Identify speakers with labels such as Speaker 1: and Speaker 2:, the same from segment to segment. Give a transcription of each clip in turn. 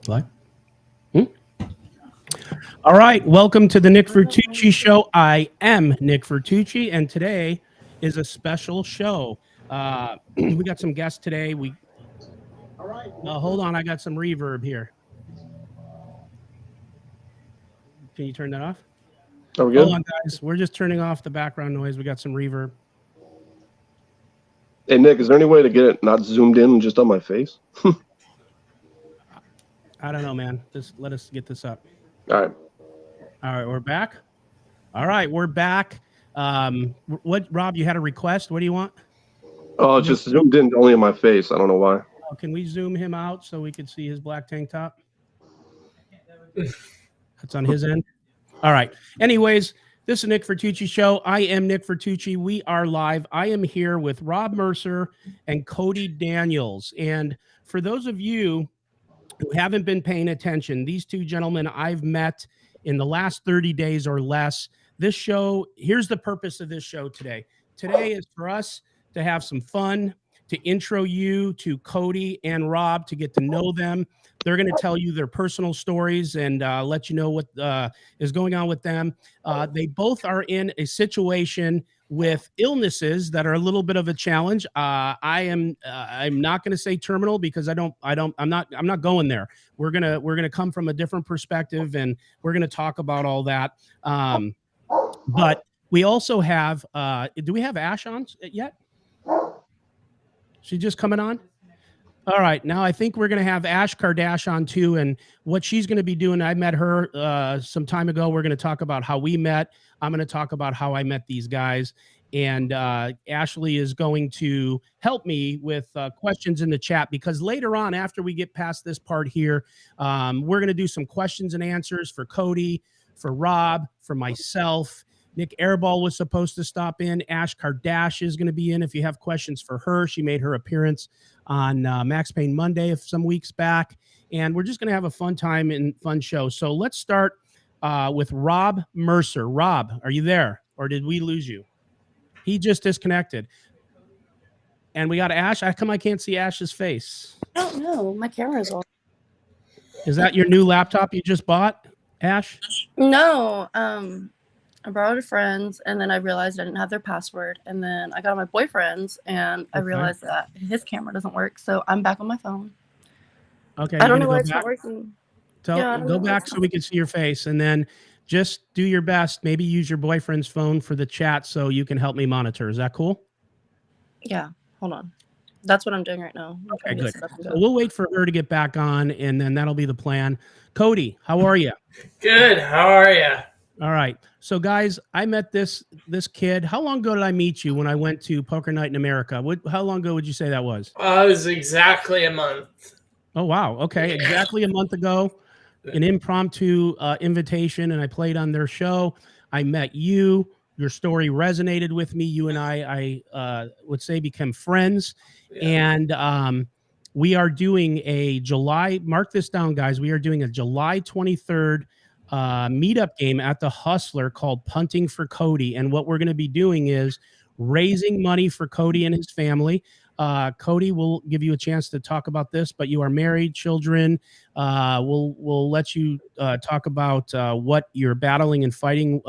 Speaker 1: What? Hmm? All right. Welcome to the Nick Vertucci Show. I am Nick Vertucci, and today is a special show. We got some guests today. Hold on. I got some reverb here. Can you turn that off?
Speaker 2: Are we
Speaker 1: Hold
Speaker 2: good?
Speaker 1: on, guys. We're just turning off the background noise. We got some reverb.
Speaker 2: Hey, Nick, is there any way to get it not zoomed in just on my face?
Speaker 1: I don't know, man. Just let us get this up.
Speaker 2: All right.
Speaker 1: All right. We're back. All right. We're back. What, Rob, you had a request? What do you want?
Speaker 2: Oh, it's just zoomed in only on my face. I don't know why.
Speaker 1: Can we zoom him out so we can see his black tank top? That's on his end. All right. Anyways, this is Nick Vertucci Show. I am Nick Vertucci. We are live. I am here with Rob Mercer and Cody Daniels. And for those of you who haven't been paying attention, these two gentlemen I've met in the last 30 days or less. This show, here's the purpose of this show today. Today is for us to have some fun, to intro you to Cody and Rob, to get to know them. They're going to tell you their personal stories and let you know what is going on with them. They both are in a situation with illnesses that are a little bit of a challenge. I'm not going to say terminal because I'm not going there. We're gonna come from a different perspective, and we're gonna talk about all that. But we also have. Do we have Ash on yet? She's just coming on. All right, now I think we're going to have Ash Kardash on too, and what she's going to be doing. I met her some time ago. We're going to talk about how we met. I'm going to talk about how I met these guys, and Ashley is going to help me with questions in the chat, because later on, after we get past this part here, we're going to do some questions and answers for Cody, for Rob, for myself. Nick Airball was supposed to stop in. Ash Kardash is going to be in if you have questions for her. She made her appearance on Max Payne Monday some weeks back. And we're just going to have a fun time and fun show. So let's start with Rob Mercer. Rob, are you there? Or did we lose you? He just disconnected. And we got Ash. How come I can't see Ash's face?
Speaker 3: I don't know. My camera's on.
Speaker 1: Is that your new laptop you just bought, Ash?
Speaker 3: No. I borrowed a friend's, and then I realized I didn't have their password. And then I got on my boyfriend's, and I realized that his camera doesn't work. So I'm back on my phone.
Speaker 1: Okay.
Speaker 3: I don't know why it's not working.
Speaker 1: Go back so we can see your face, and then just do your best. Maybe use your boyfriend's phone for the chat so you can help me monitor. Is that cool?
Speaker 3: Yeah. Hold on. That's what I'm doing right now.
Speaker 1: Okay, good. So we'll wait for her to get back on, and then that'll be the plan. Cody, how are you?
Speaker 4: Good. How are you?
Speaker 1: All right. So, guys, I met this kid. How long ago did I meet you when I went to Poker Night in America? How long ago would you say that was?
Speaker 4: It was exactly a month.
Speaker 1: Oh, wow. Okay. Exactly a month ago, an impromptu invitation, and I played on their show. I met you. Your story resonated with me. You and I would say, became friends. Yeah. And we are doing a July, mark this down, guys. We are doing a July 23rd meetup game at the Hustler called Punting for Cody. And what we're going to be doing is raising money for Cody and his family. Cody, will give you a chance to talk about this, but you are married, children. We'll let you talk about what you're battling and fighting.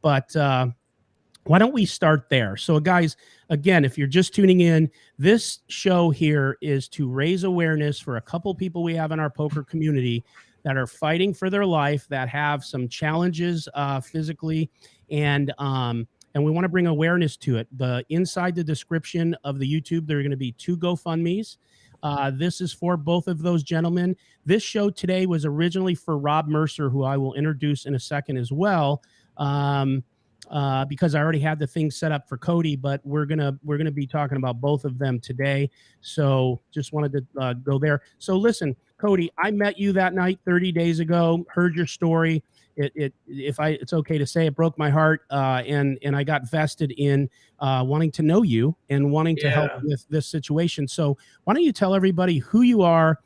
Speaker 1: But why don't we start there? So, guys, again, if you're just tuning in, this show here is to raise awareness for a couple people we have in our poker community that are fighting for their life, that have some challenges physically, and we want to bring awareness to it. Inside the description of the YouTube, there are going to be 2 GoFundMes. This is for both of those gentlemen. This show today was originally for Rob Mercer, who I will introduce in a second as well, because I already had the thing set up for Cody. But we're gonna be talking about both of them today. So just wanted to go there. So listen, Cody, I met you that night 30 days ago. Heard your story. It's okay to say, it broke my heart, and I got vested in wanting to know you and wanting to help with this situation. So why don't you tell everybody who you are,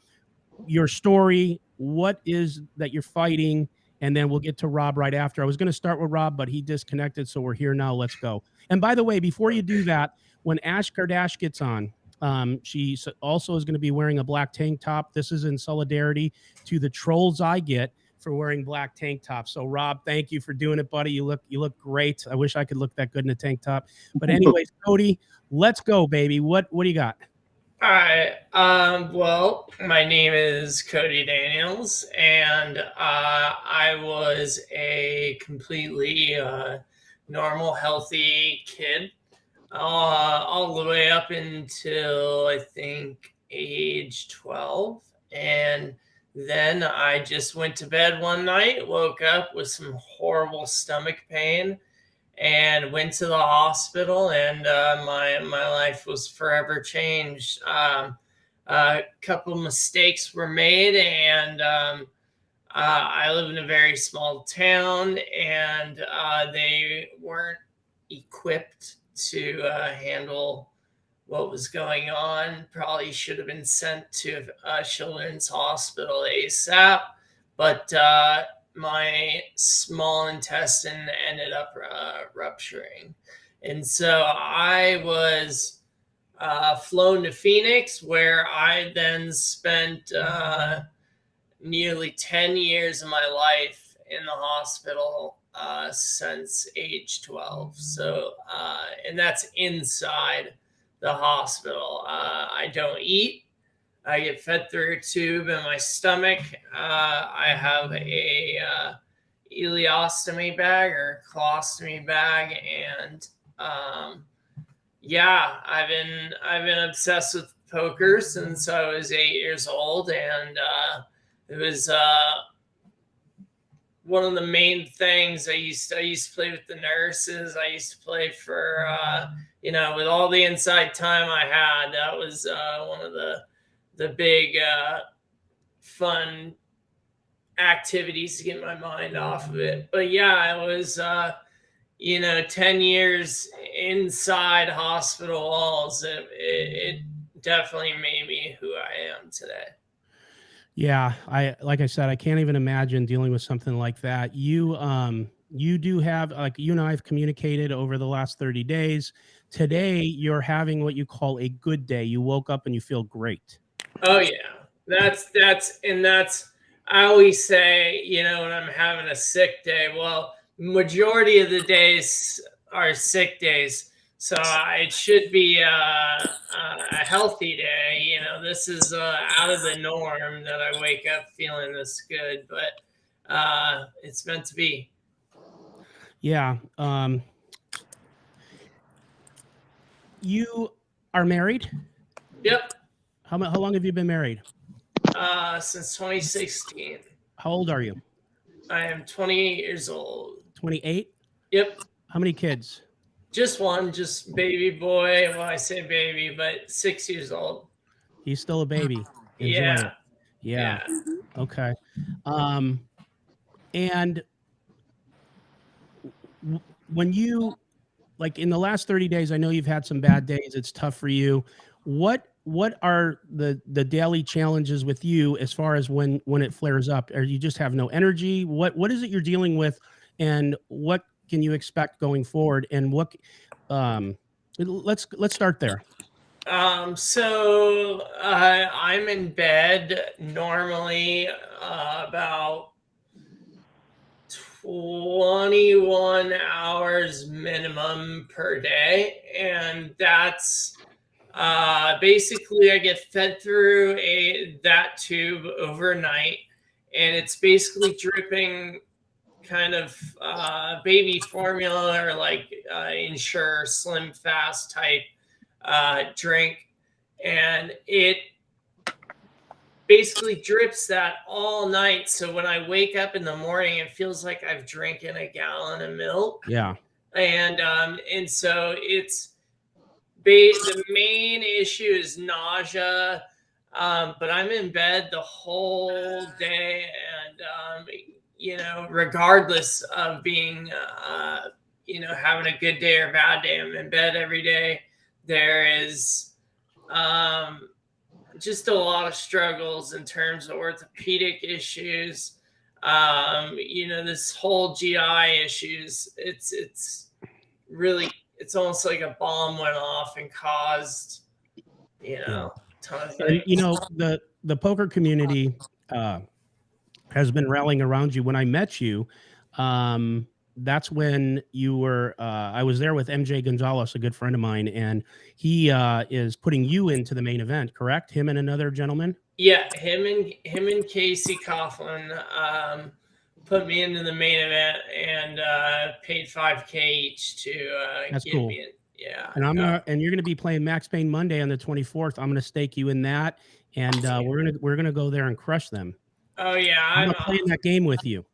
Speaker 1: your story, what is that you're fighting, and then we'll get to Rob right after. I was going to start with Rob, but he disconnected, so we're here now. Let's go. And by the way, before you do that, when Ash Kardash gets on, She also is going to be wearing a black tank top. This is in solidarity to the trolls I get for wearing black tank tops. So Rob, thank you for doing it, buddy. You look great. I wish I could look that good in a tank top. But anyways, Cody, let's go, baby. What do you got?
Speaker 4: All right. Well, my name is Cody Daniels, and I was a completely normal, healthy kid all the way up until I think age 12. And then I just went to bed one night, woke up with some horrible stomach pain, and went to the hospital, and my life was forever changed. A couple mistakes were made, and I live in a very small town, and they weren't equipped to handle what was going on. Probably should have been sent to a children's hospital ASAP, but my small intestine ended up rupturing. And so I was flown to Phoenix, where I then spent nearly 10 years of my life in the hospital since age 12. So, and that's inside the hospital. I don't eat. I get fed through a tube in my stomach. I have a ileostomy bag or colostomy bag, and yeah, I've been obsessed with poker since I was 8 years old, and it was one of the main things I used to play with the nurses. I used to play for with all the inside time I had. That was one of the big fun activities to get my mind off of it. But yeah, I was 10 years inside hospital walls. It definitely made me who I am today.
Speaker 1: Yeah, like I said, I can't even imagine dealing with something like that. You do have, like, you and I have communicated over the last 30 days. Today you're having what you call a good day. You woke up and you feel great.
Speaker 4: Oh yeah. That's I always say, when I'm having a sick day, well, majority of the days are sick days. So it should be a healthy day. This is out of the norm that I wake up feeling this good, but it's meant to be.
Speaker 1: Yeah. You are married?
Speaker 4: Yep.
Speaker 1: How long have you been married?
Speaker 4: Since 2016.
Speaker 1: How old are you?
Speaker 4: I am 28 years old.
Speaker 1: 28?
Speaker 4: Yep.
Speaker 1: How many kids?
Speaker 4: Just one, just baby boy. Well, I say baby, but 6 years old.
Speaker 1: He's still a baby. Enjoy
Speaker 4: Yeah.
Speaker 1: it. Yeah. Okay. And when you, like, in the last 30 days, I know you've had some bad days. It's tough for you. What are the daily challenges with you as far as when it flares up? Or you just have no energy? What is it you're dealing with, and what can you expect going forward? And what let's start there.
Speaker 4: So I'm in bed normally about 21 hours minimum per day, and that's basically I get fed through that tube overnight, and it's basically dripping kind of baby formula, or like Ensure Slim Fast type drink, and it basically drips that all night. So when I wake up in the morning, it feels like I've drinking a gallon of milk.
Speaker 1: Yeah.
Speaker 4: And so it's the main issue is nausea. But I'm in bed the whole day, and regardless of being having a good day or bad day, I'm in bed every day. There is just a lot of struggles in terms of orthopedic issues. This whole GI issues. It's really, it's almost like a bomb went off and caused you
Speaker 1: Yeah.
Speaker 4: know, ton of
Speaker 1: And
Speaker 4: things.
Speaker 1: the poker community has been rallying around you. When I met you, that's when you were. I was there with MJ Gonzalez, a good friend of mine, and he is putting you into the main event. Correct? Him and another gentleman.
Speaker 4: Yeah, him and Casey Coughlin put me into the main event and paid $5K each to
Speaker 1: That's
Speaker 4: get
Speaker 1: cool.
Speaker 4: me in. Yeah.
Speaker 1: And you're gonna be playing Max Payne Monday on the 24th. I'm gonna stake you in that, and we're gonna go there and crush them.
Speaker 4: Oh yeah,
Speaker 1: I'm gonna play in that game with you.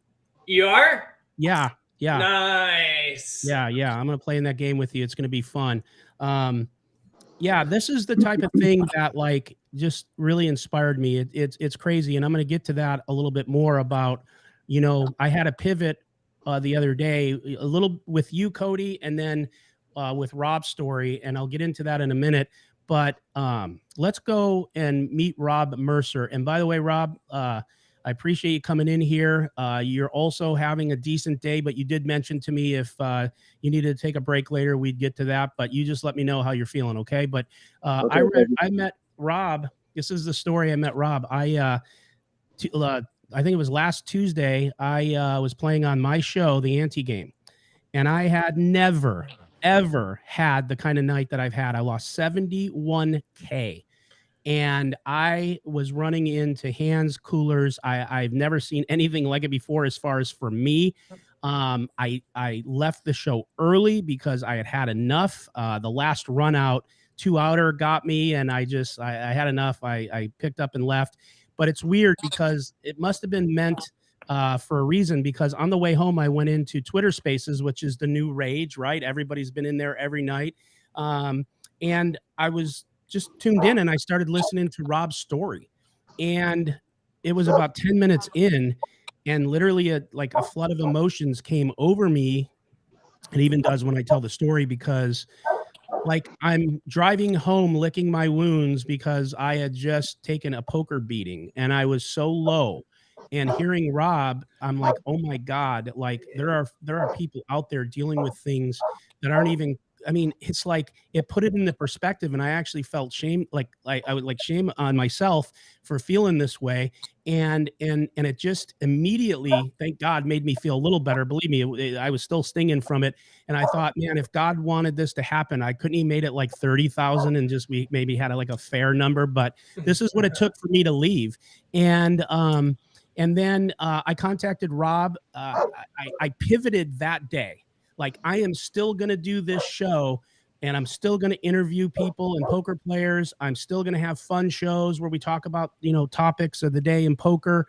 Speaker 4: You are?
Speaker 1: Yeah.
Speaker 4: Nice.
Speaker 1: Yeah. I'm gonna play in that game with you. It's gonna be fun. Yeah, this is the type of thing that like just really inspired me. It's crazy, and I'm gonna get to that a little bit more about. I had a pivot the other day, a little with you, Cody, and then with Rob's story, and I'll get into that in a minute. But let's go and meet Rob Mercer. And by the way, Rob, I appreciate you coming in here. You're also having a decent day, but you did mention to me if you needed to take a break later, we'd get to that. But you just let me know how you're feeling, okay? But
Speaker 2: Okay,
Speaker 1: I met Rob. This is the story. I met Rob. I think it was last Tuesday. I was playing on my show, The Ante Game, and I had never ever had the kind of night that I've had. I lost 71K. And I was running into hands, coolers. I've never seen anything like it before. As far as for me, I left the show early because I had had enough. The last run out, 2-outer got me, and I had enough. I picked up and left. But it's weird because it must have been meant for a reason, because on the way home, I went into Twitter Spaces, which is the new rage, right? Everybody's been in there every night. And I was just tuned in and I started listening to Rob's story. And it was about 10 minutes in, and literally a flood of emotions came over me. It even does when I tell the story, because like I'm driving home licking my wounds because I had just taken a poker beating and I was so low. And hearing Rob, I'm like, oh my God, like there are people out there dealing with things that aren't even, I mean, it's like it put it in the perspective, and I actually felt shame, like I would like shame on myself for feeling this way, and it just immediately, thank God, made me feel a little better. Believe me, I was still stinging from it, and I thought, man, if God wanted this to happen, I couldn't he made it like 30,000 and just we maybe had like a fair number, but this is what it took for me to leave, and then I contacted Rob. I pivoted that day. Like, I am still going to do this show, and I'm still going to interview people and poker players. I'm still going to have fun shows where we talk about, topics of the day in poker.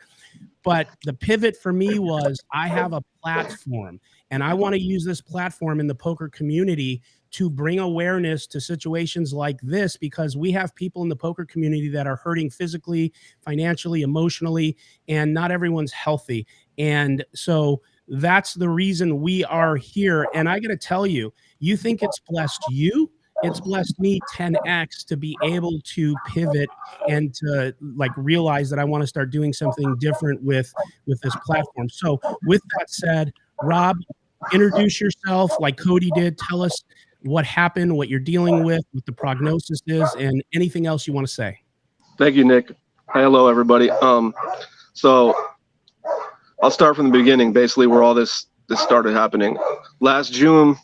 Speaker 1: But the pivot for me was I have a platform, and I want to use this platform in the poker community to bring awareness to situations like this, because we have people in the poker community that are hurting physically, financially, emotionally, and not everyone's healthy. And so that's the reason we are here. And I got to tell you, you think it's blessed you, it's blessed me 10x to be able to pivot and to like realize that I want to start doing something different with this platform. So with that said, Rob, introduce yourself like Cody did. Tell us what happened, what you're dealing with, what the prognosis is, and anything else you want to say.
Speaker 2: Thank you, Nick. Hi, hello, everybody. So I'll start from the beginning, basically where all this started happening. Last June,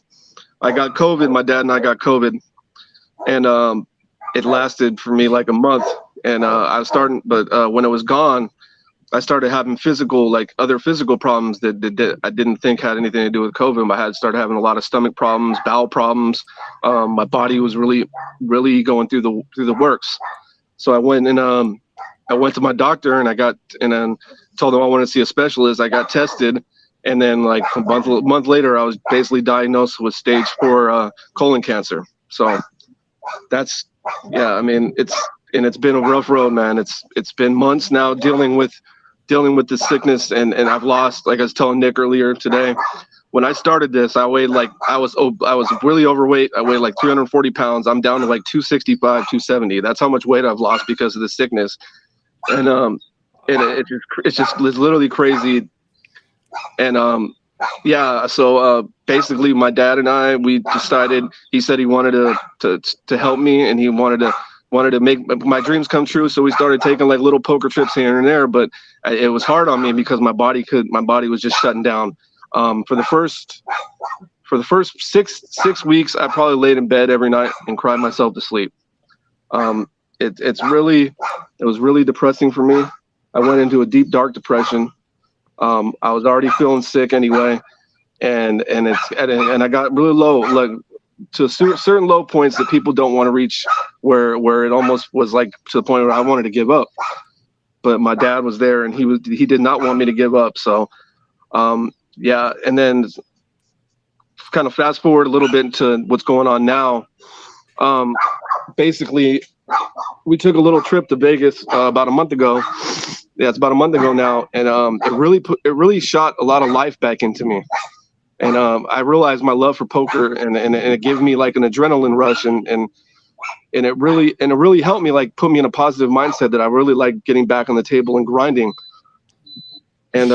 Speaker 2: I got COVID. My dad and I got COVID, and it lasted for me like a month. And I was starting, but when it was gone, I started having other physical problems that I didn't think had anything to do with COVID. I had started having a lot of stomach problems, bowel problems. My body was really, really going through the works. So I went to my doctor and then told him I wanted to see a specialist. I got tested, and then like a month later, I was basically diagnosed with stage 4 colon cancer. So that's, yeah, I mean, it's been a rough road, man. It's been months now dealing with this sickness, and I've lost, like I was telling Nick earlier today, when I started this, I weighed like, I was really overweight. I weighed like 340 pounds. I'm down to like 265, 270. That's how much weight I've lost because of the sickness. And it's literally crazy. And yeah, so basically my dad and I, we decided, he said he wanted to help me, and he wanted wanted to make my dreams come true. So we started taking like little poker trips here and there, but it was hard on me because my body was just shutting down. For the first 6 weeks, I probably laid in bed every night and cried myself to sleep. It was really depressing for me. I went into a deep, dark depression. I was already feeling sick anyway. And I got really low, like to certain low points that people don't want to reach, where it almost was like to the point where I wanted to give up. But my dad was there, and he did not want me to give up. So, yeah. And then kind of fast forward a little bit to what's going on now. Basically, we took a little trip to Vegas about a month ago. Yeah, it's about a month ago now, and it really shot a lot of life back into me. And I realized my love for poker, and it gave me like an adrenaline rush, and it really helped me, like put me in a positive mindset that I really like getting back on the table and grinding. And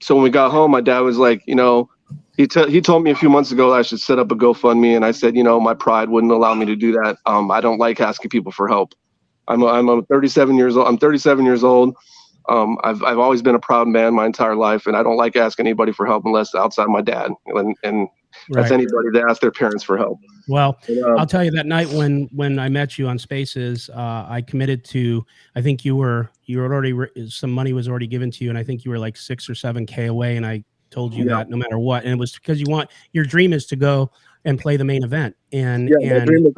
Speaker 2: so when we got home, my dad was like, he told me a few months ago that I should set up a GoFundMe, and I said, my pride wouldn't allow me to do that. I don't like asking people for help. I'm 37 years old. I'm 37 years old. I've always been a proud man my entire life, and I don't like asking anybody for help unless outside my dad, and that's anybody that asks their parents for help.
Speaker 1: Well, I'll tell you, that night when I met you on Spaces, I committed to, I think you were already, some money was already given to you, and I think you were like 6 or 7K away, and I told you that no matter what, and it was because your dream is to go and play the main event. And and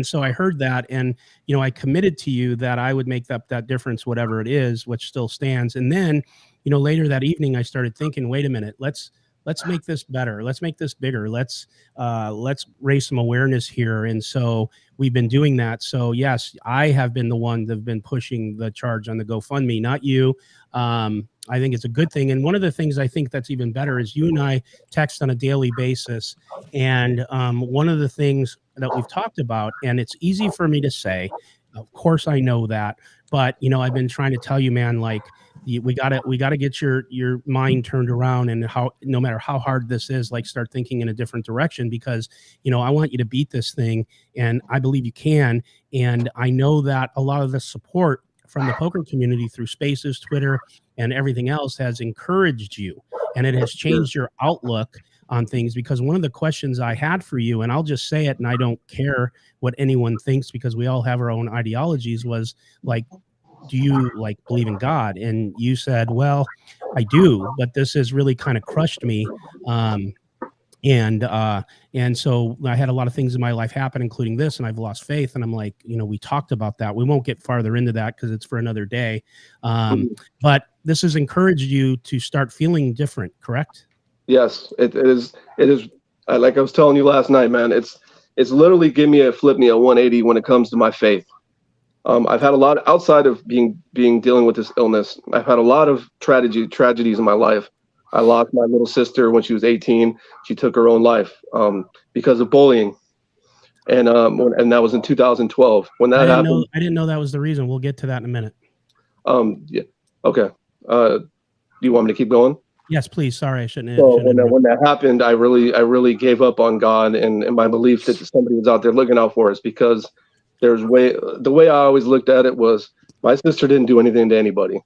Speaker 1: so I heard that, and I committed to you that I would make that difference, whatever it is, which still stands. And then later that evening I started thinking, wait a minute, let's make this better, let's make this bigger, let's raise some awareness here. And so we've been doing that. So yes, I have been the one that's been pushing the charge on the GoFundMe, not you. I think it's a good thing. And one of the things I think that's even better is you and I text on a daily basis. And one of the things that we've talked about, and it's easy for me to say, of course I know that, but I've been trying to tell you, man, like we gotta get your mind turned around, and how, no matter how hard this is, like start thinking in a different direction, because I want you to beat this thing, and I believe you can. And I know that a lot of the support from the poker community through Spaces, Twitter, and everything else has encouraged you, and it has changed your outlook on things. Because one of the questions I had for you, and I'll just say it, and I don't care what anyone thinks because we all have our own ideologies, was like, do you like believe in God? And you said, well, I do, but this has really kind of crushed me. And so I had a lot of things in my life happen, including this, and I've lost faith. And I'm like, we talked about that. We won't get farther into that because it's for another day. But this has encouraged you to start feeling different, correct?
Speaker 2: Yes, it is. Like I was telling you last night, man, it's literally flip me a 180 when it comes to my faith. I've had a lot outside of dealing with this illness. I've had a lot of tragedies in my life. I lost my little sister when she was 18. She took her own life because of bullying, and that was in 2012. When that happened,
Speaker 1: I didn't know that was the reason. We'll get to that in a minute.
Speaker 2: Yeah. Okay. Do you want me to keep going?
Speaker 1: Yes, please. Sorry, I shouldn't.
Speaker 2: So when that happened, I really gave up on God and my belief that somebody was out there looking out for us, because the way I always looked at it was, my sister didn't do anything to anybody,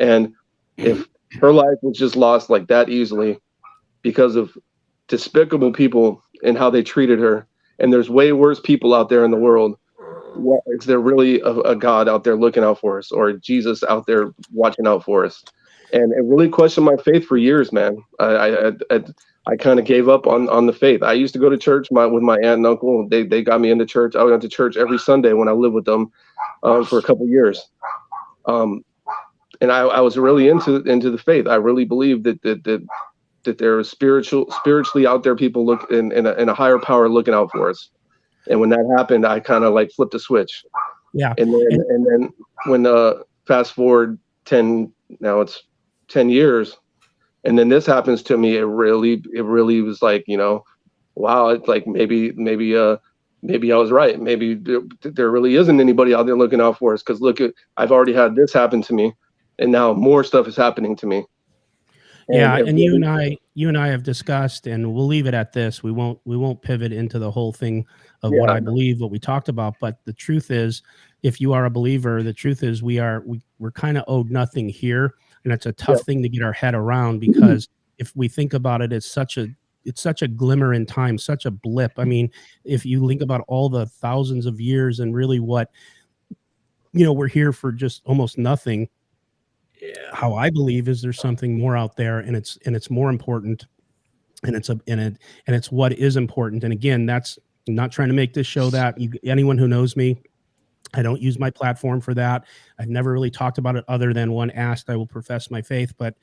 Speaker 2: and if her life was just lost like that easily because of despicable people and how they treated her, and there's way worse people out there in the world, is there really a God out there looking out for us, or Jesus out there watching out for us? And it really questioned my faith for years, man. I kind of gave up on the faith. I used to go to church with my aunt and uncle. They got me into church. I went to church every Sunday when I lived with them for a couple years. And I was really into the faith. I really believed that there are spiritually out there people look in a higher power looking out for us. And when that happened, I kind of like flipped a switch.
Speaker 1: Yeah.
Speaker 2: And then when fast forward 10 years, and then this happens to me, it really was like, wow, it's like maybe I was right. Maybe there really isn't anybody out there looking out for us, because I've already had this happen to me, and now more stuff is happening to me.
Speaker 1: Yeah, and you and I have discussed, and we'll leave it at this. We won't pivot into the whole thing of what I believe, what we talked about. But the truth is, if you are a believer, the truth is we're kind of owed nothing here, and it's a tough thing to get our head around, because if we think about it, it's such a glimmer in time, such a blip. I mean, if you think about all the thousands of years and really what, we're here for just almost nothing.
Speaker 4: Yeah.
Speaker 1: How I believe is there's something more out there, and it's more important, and it's what is important. And again, I'm not trying to make this show that. Anyone who knows me, I don't use my platform for that. I've never really talked about it other than when asked, I will profess my faith. But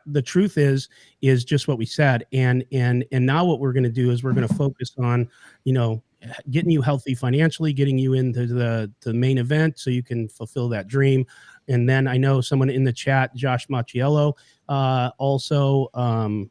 Speaker 1: the truth is just what we said. And now what we're going to do is we're going to focus on, getting you healthy financially, getting you into the main event so you can fulfill that dream. And then I know someone in the chat, Josh Macchiello, also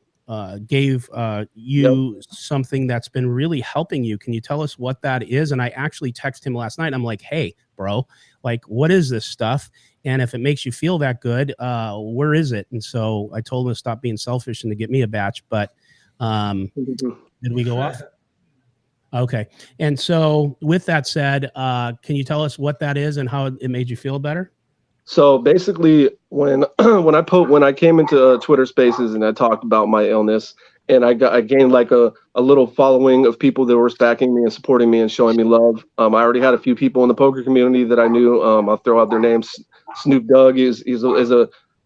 Speaker 1: gave you something that's been really helping you. Can you tell us what that is? And I actually texted him last night. I'm like, hey, bro, like, what is this stuff? And if it makes you feel that good, where is it? And so I told him to stop being selfish and to get me a batch. But did we go off? Okay. And so with that said, can you tell us what that is and how it made you feel better?
Speaker 2: So basically, when I came into Twitter Spaces and I talked about my illness, and I gained like a little following of people that were backing me and supporting me and showing me love. I already had a few people in the poker community that I knew. I'll throw out their names. Snoop Dogg is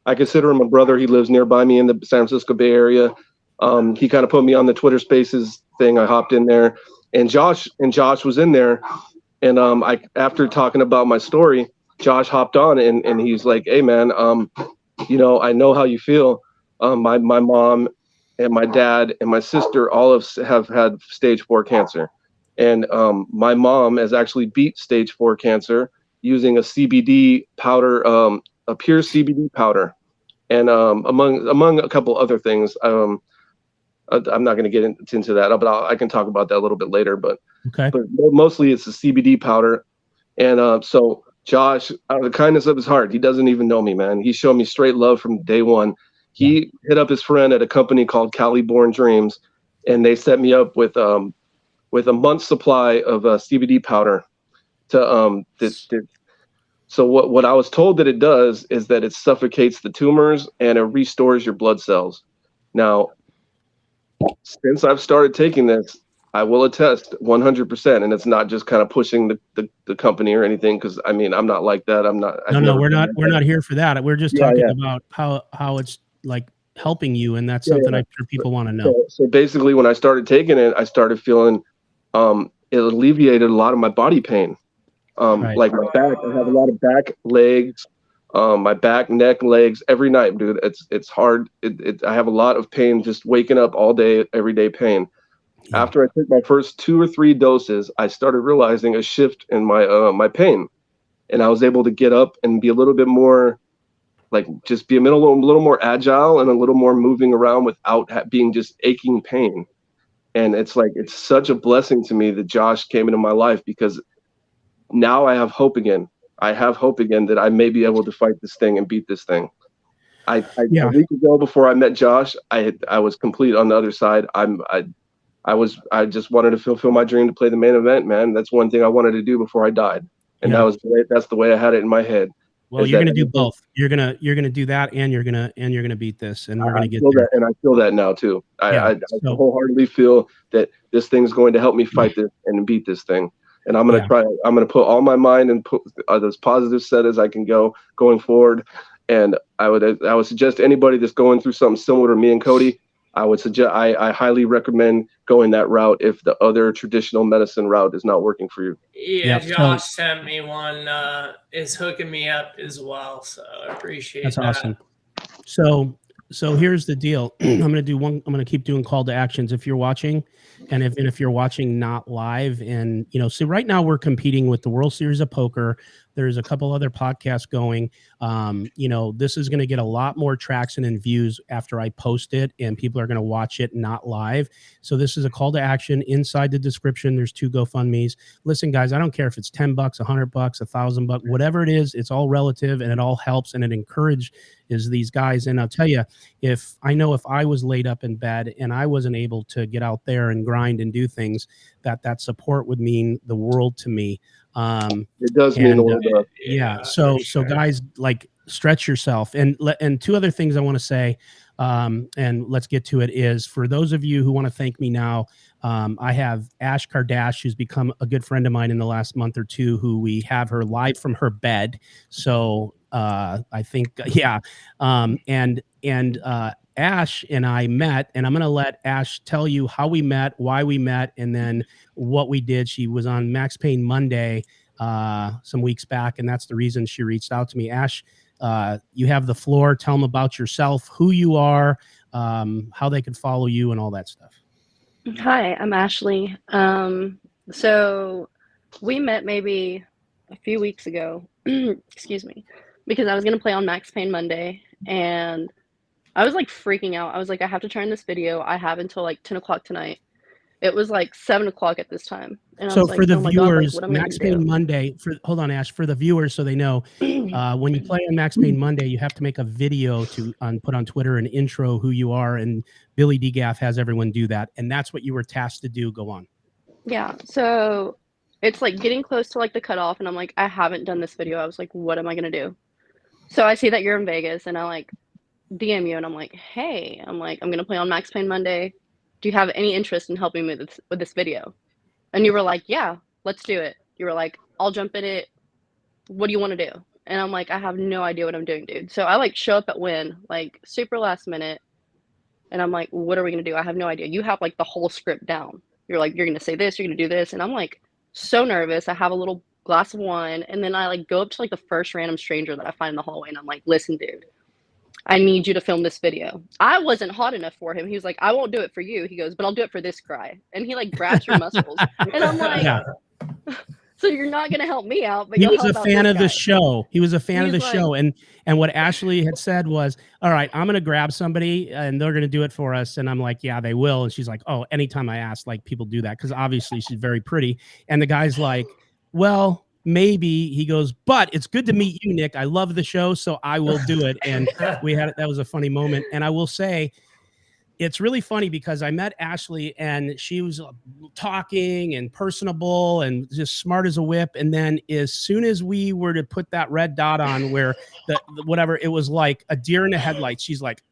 Speaker 2: I consider him a brother. He lives nearby me in the San Francisco Bay Area. He kind of put me on the Twitter Spaces thing. I hopped in there, and Josh was in there, and after talking about my story, Josh hopped on and he's like, hey man, I know how you feel. My mom and my dad and my sister all have had stage 4 cancer. And my mom has actually beat stage 4 cancer using a CBD powder, a pure CBD powder. And among a couple other things, I'm not going to get into that, but I can talk about that a little bit later. But mostly it's a CBD powder. And so Josh, out of the kindness of his heart, he doesn't even know me, man. He showed me straight love from day one. He hit up his friend at a company called Cali Born Dreams, and they set me up with a month's supply of CBD powder. So what I was told that it does is that it suffocates the tumors and it restores your blood cells. Now, since I've started taking this, I will attest 100%, and it's not just kind of pushing the company or anything, because I mean I'm not like that. I'm not.
Speaker 1: We're not here for that. We're just talking about how it's like helping you, and that's something I'm sure people want to know.
Speaker 2: So basically, when I started taking it, I started feeling it alleviated a lot of my body pain. Like my back, I have a lot of back, legs, my back, neck, legs every night, dude. It's hard. I have a lot of pain just waking up all day, everyday pain. Yeah. After I took my first 2 or 3 doses, I started realizing a shift in my pain, and I was able to get up and be a little bit more, like just be a little more agile and a little more moving around without being just aching pain. And it's such a blessing to me that Josh came into my life, because now I have hope again. I have hope again that I may be able to fight this thing and beat this thing. A week ago, before I met Josh, I was complete on the other side. I just wanted to fulfill my dream to play the main event, man. That's one thing I wanted to do before I died, and that's the way I had it in my head.
Speaker 1: Well, you're gonna do both. You're gonna do that, and you're gonna beat this, and we're gonna get there.
Speaker 2: And I feel that now too. I wholeheartedly feel that this thing's going to help me fight this and beat this thing. And I'm gonna try. I'm gonna put all my mind and put as positive set as I can going forward. And I would suggest anybody that's going through something similar to me and Cody, I highly recommend going that route if the other traditional medicine route is not working for you.
Speaker 4: Yeah, Josh sent me one, is hooking me up as well, so I appreciate that.
Speaker 1: That's awesome. So here's the deal. I'm gonna keep doing call to actions if you're watching, and if you're watching not live. And so right now we're competing with the World Series of Poker. There's a couple other podcasts going. This is going to get a lot more traction and views after I post it, and people are going to watch it not live. So this is a call to action. Inside the description, there's 2 GoFundMe's. Listen, guys, I don't care if it's $10, $100, $1,000, whatever it is, it's all relative, and it all helps, and it encourages these guys. And I'll tell you, if I was laid up in bed and I wasn't able to get out there and grind and do things, that support would mean the world to me.
Speaker 2: It does mean the world.
Speaker 1: Yeah. So guys, like, stretch yourself. And 2 other things I want to say, and let's get to it, is for those of you who want to thank me now, I have Ash Kardash, who's become a good friend of mine in the last month or 2, who we have her live from her bed. So I think, Ash and I met, and I'm going to let Ash tell you how we met, why we met, and then what we did. She was on Max Payne Monday some weeks back, and that's the reason she reached out to me. Ash, you have the floor. Tell them about yourself, who you are, how they can follow you, and all that stuff.
Speaker 3: Hi, I'm Ashley. So we met maybe a few weeks ago, excuse me, because I was going to play on Max Payne Monday, and I was like freaking out. I was like, I have to turn this video. I have until like 10 o'clock tonight. It was like 7 o'clock at this time. And
Speaker 1: so
Speaker 3: I was
Speaker 1: for
Speaker 3: like,
Speaker 1: the
Speaker 3: oh my
Speaker 1: viewers,
Speaker 3: God, like,
Speaker 1: Max Payne Monday, hold on, Ash, for the viewers, so they know, when you play on Max Payne Monday, you have to make a video put on Twitter, and intro who you are. And Billy DeGaff has everyone do that. And that's what you were tasked to do. Go on.
Speaker 3: Yeah. So it's like getting close to like the cutoff. And I'm like, I haven't done this video. I was like, what am I going to do? So I see that you're in Vegas, and I like DM you, and I'm like, hey, I'm going to play on Max Payne Monday. Do you have any interest in helping me with this video? And you were like, yeah, let's do it. You were like, I'll jump in it. What do you want to do? And I'm like, I have no idea what I'm doing, dude. So I like show up at Win, like super last minute. And I'm like, what are we going to do? I have no idea. You have like the whole script down. You're like, you're going to say this, you're going to do this. And I'm like so nervous. I have a little glass of wine. And then I like go up to like the first random stranger that I find in the hallway. And I'm like, listen, dude, I need you to film this video. I wasn't hot enough for him. He was like, I won't do it for you. He goes, but I'll do it for this guy. And he like grabs your muscles. And I'm like,
Speaker 1: Yeah.
Speaker 3: So you're not going to help me out, but
Speaker 1: he
Speaker 3: you'll
Speaker 1: was
Speaker 3: help
Speaker 1: a
Speaker 3: out
Speaker 1: fan
Speaker 3: this
Speaker 1: of the
Speaker 3: guy.
Speaker 1: show. He was a fan of the
Speaker 3: He's
Speaker 1: show.
Speaker 3: like-
Speaker 1: And what Ashley had said was, all right, I'm going to grab somebody and they're going to do it for us. And I'm like, yeah, they will. And she's like, oh, anytime I ask, like, people do that. Cause obviously she's very pretty. And the guy's like, well, maybe. He goes, but it's good to meet you, Nick. I love the show, so I will do it. And that was a funny moment. And I will say, it's really funny because I met Ashley and she was talking and personable and just smart as a whip. And then as soon as we were to put that red dot on where the whatever, it was like a deer in the headlights. She's like,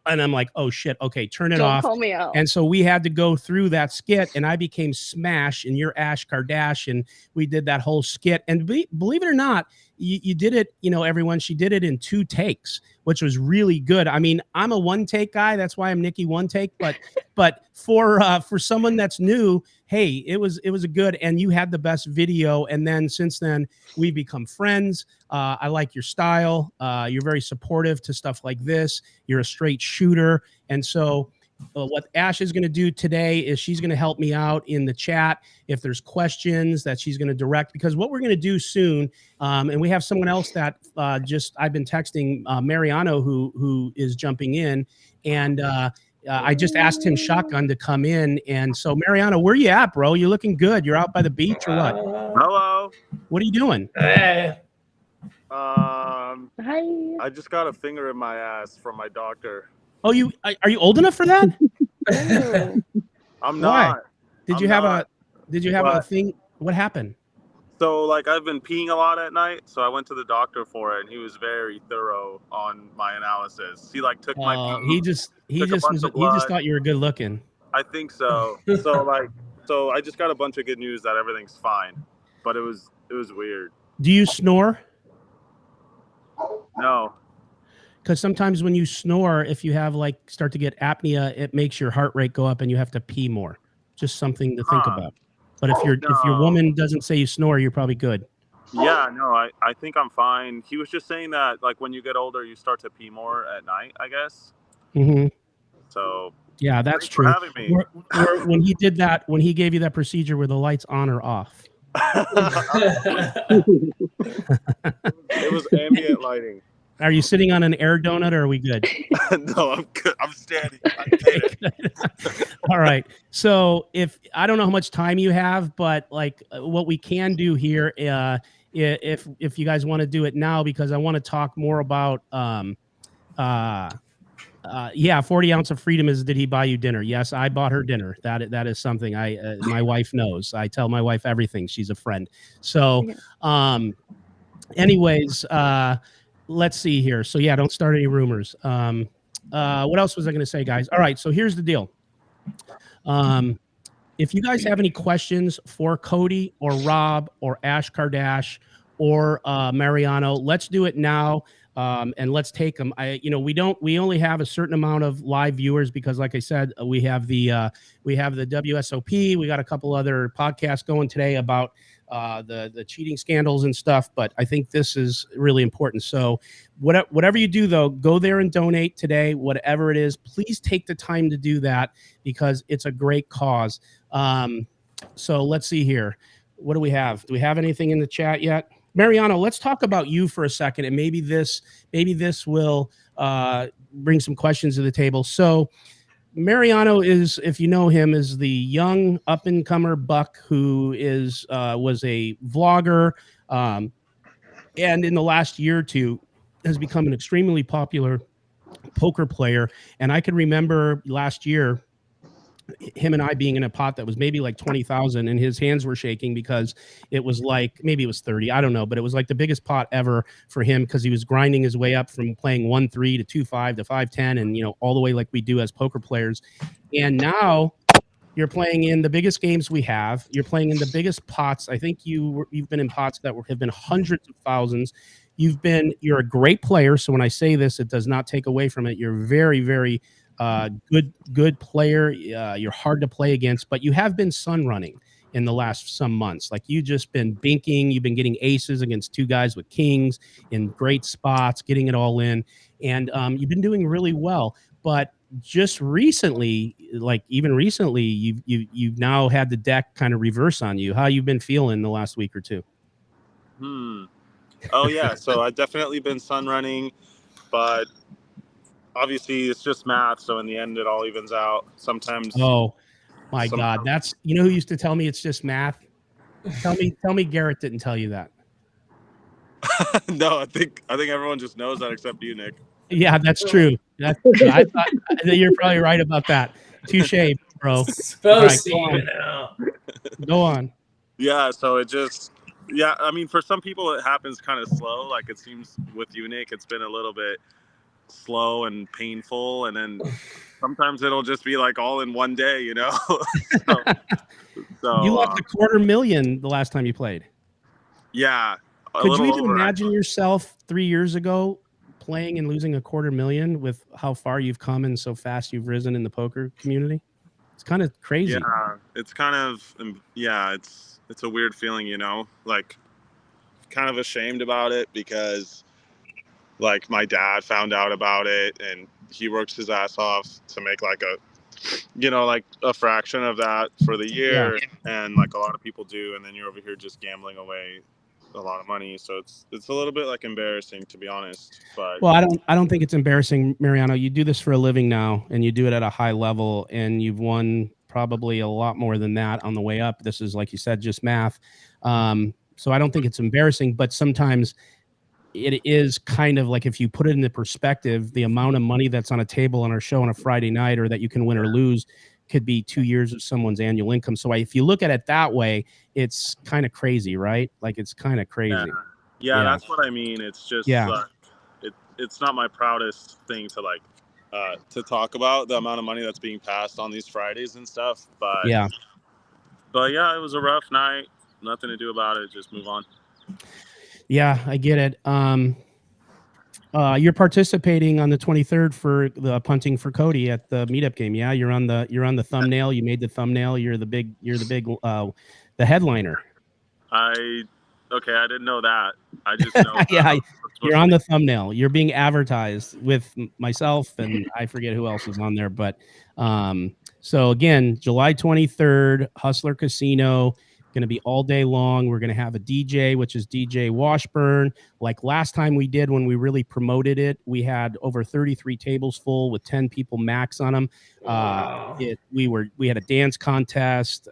Speaker 1: and I'm like, oh shit. Okay. Turn it off.
Speaker 3: Don't call me out.
Speaker 1: And so we had to go through that skit, and I became Smash and you're Ash Kardash. And we did that whole skit. And believe it or not, you did it, everyone, she did it in 2 takes, which was really good. I mean, I'm a 1 take guy. That's why I'm Nikki 1 take, but for someone that's new, hey, it was a good, and you had the best video. And then since then we've become friends. I like your style. You're very supportive to stuff like this. You're a straight shooter. And so what Ash is going to do today is she's going to help me out in the chat if there's questions that she's going to direct, because what we're going to do soon, and we have someone else that I've been texting, Mariano, who is jumping in, and I just asked him Shotgun to come in. And so Mariano, where you at, bro? You're looking good. You're out by the beach or what?
Speaker 5: Hello.
Speaker 1: What are you doing?
Speaker 4: Hey.
Speaker 3: Hi.
Speaker 5: I just got a finger in my ass from my doctor.
Speaker 1: Oh, are you old enough for that?
Speaker 5: I'm
Speaker 1: Why?
Speaker 5: not.
Speaker 1: Did you have a thing? What happened?
Speaker 5: So like I've been peeing a lot at night, so I went to the doctor for it, and he was very thorough on my analysis. He like took my pee.
Speaker 1: He just
Speaker 5: bunch of blood.
Speaker 1: thought you were good looking.
Speaker 5: I think so. So I just got a bunch of good news that everything's fine, but it was weird.
Speaker 1: Do you snore?
Speaker 5: No.
Speaker 1: Because sometimes when you snore, if you have start to get apnea, it makes your heart rate go up and you have to pee more. Just something to think about. But if your woman doesn't say you snore, you're probably good.
Speaker 5: Yeah, no, I think I'm fine. He was just saying that like when you get older, you start to pee more at night, I guess.
Speaker 1: Mm-hmm.
Speaker 5: So
Speaker 1: yeah, that's
Speaker 5: thanks for
Speaker 1: true.
Speaker 5: having me.
Speaker 1: When he did that, when he gave you that procedure, were the lights on or off?
Speaker 5: It was ambient lighting.
Speaker 1: Are you sitting on an air donut or are we good?
Speaker 5: No, I'm good. I'm standing. I did it.
Speaker 1: All right. So I don't know how much time you have, but like what we can do here, if you guys want to do it now, because I want to talk more about, 40 ounce of freedom is, did he buy you dinner? Yes, I bought her dinner. That is something my wife knows. I tell my wife everything. She's a friend. So, anyways, let's see here. So yeah, don't start any rumors. What else was I going to say, guys? All right. So here's the deal. If you guys have any questions for Cody or Rob or Ash Kardash or Mariano, let's do it now. And let's take them. We only have a certain amount of live viewers because, like I said, we have the WSOP. We got a couple other podcasts going today about the cheating scandals and stuff. But I think this is really important. So whatever you do, though, go there and donate today, whatever it is. Please take the time to do that because it's a great cause. So let's see here. What do we have? Do we have anything in the chat yet? Mariano, let's talk about you for a second, and maybe this will bring some questions to the table. So Mariano is, if you know him, is the young up-and-comer buck who was a vlogger, and in the last year or two has become an extremely popular poker player. And I can remember last year him and I being in a pot that was maybe like 20,000 and his hands were shaking because it was like, maybe it was 30, I don't know, but it was like the biggest pot ever for him because he was grinding his way up from playing 1-3 to 2-5 to 5-10 and, all the way like we do as poker players. And now you're playing in the biggest games we have. You're playing in the biggest pots. I think you've been in pots that have been hundreds of thousands. You're a great player. So when I say this, it does not take away from it. You're very, very good player. You're hard to play against, but you have been sun running in the last some months. Like you just been binking. You've been getting aces against two guys with kings in great spots, getting it all in, and you've been doing really well. But just recently, you've now had the deck kind of reverse on you. How you've been feeling the last week or two?
Speaker 5: Oh yeah, so I've definitely been sun running, but obviously it's just math, so in the end it all evens out. Sometimes.
Speaker 1: Oh my God, that's who used to tell me it's just math. Tell me Garrett didn't tell you that.
Speaker 5: No, I think everyone just knows that except you, Nick.
Speaker 1: Yeah, that's true. I thought you're probably right about that. Touche, bro.
Speaker 4: Supposed to even out.
Speaker 1: Go on.
Speaker 5: Yeah, so I mean, for some people it happens kind of slow. Like it seems with you, Nick, it's been a little bit slow and painful, and then sometimes it'll just be like all in one day, so
Speaker 1: you lost $250,000 the last time you played.
Speaker 5: Yeah.
Speaker 1: Could you even imagine yourself 3 years ago playing and losing $250,000 with how far you've come and so fast you've risen in the poker community? It's kind of crazy.
Speaker 5: Yeah, it's kind of, it's a weird feeling, like kind of ashamed about it because like my dad found out about it and he works his ass off to make like a fraction of that for the year. Yeah. And like a lot of people do. And then you're over here just gambling away a lot of money. So it's a little bit like embarrassing, to be honest. But
Speaker 1: well, I don't think it's embarrassing, Mariano. You do this for a living now and you do it at a high level and you've won probably a lot more than that on the way up. This is, like you said, just math. So I don't think it's embarrassing, but sometimes it is kind of like if you put it into perspective, the amount of money that's on a table on our show on a Friday night or that you can win or lose could be 2 years of someone's annual income. So if you look at it that way, it's kind of crazy, right? Like it's kind of crazy.
Speaker 5: Yeah, that's what I mean. It's just it's not my proudest thing to talk about, the amount of money that's being passed on these Fridays and stuff. But yeah, it was a rough night. Nothing to do about it. Just move on.
Speaker 1: Yeah, I get it. You're participating on the 23rd for the punting for Cody at the meetup game. Yeah, you're on the thumbnail. You made the thumbnail. You're the big the headliner.
Speaker 5: I didn't know that. I just know.
Speaker 1: Yeah, you're on the thumbnail. You're being advertised with myself and I forget who else is on there. But so again, July 23rd, Hustler Casino. Going to be all day long. We're going to have a DJ, which is DJ Washburn. Like last time we did when we really promoted it, we had over 33 tables full with 10 people max on them.
Speaker 4: Wow.
Speaker 1: We had a dance contest.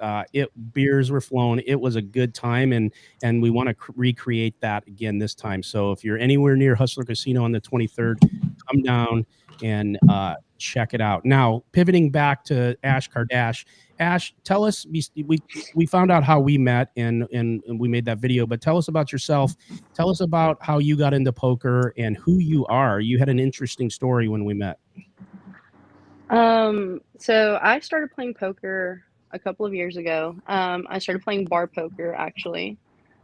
Speaker 1: Beers were flowing. It was a good time, and we want to recreate that again this time. So if you're anywhere near Hustler Casino on the 23rd, come down and check it out. Now, pivoting back to Ash Kardash. Ash, tell us, we found out how we met and we made that video, but tell us about yourself. Tell us about how you got into poker and who you are. You had an interesting story when we met.
Speaker 3: So I started playing poker a couple of years ago. I started playing bar poker actually,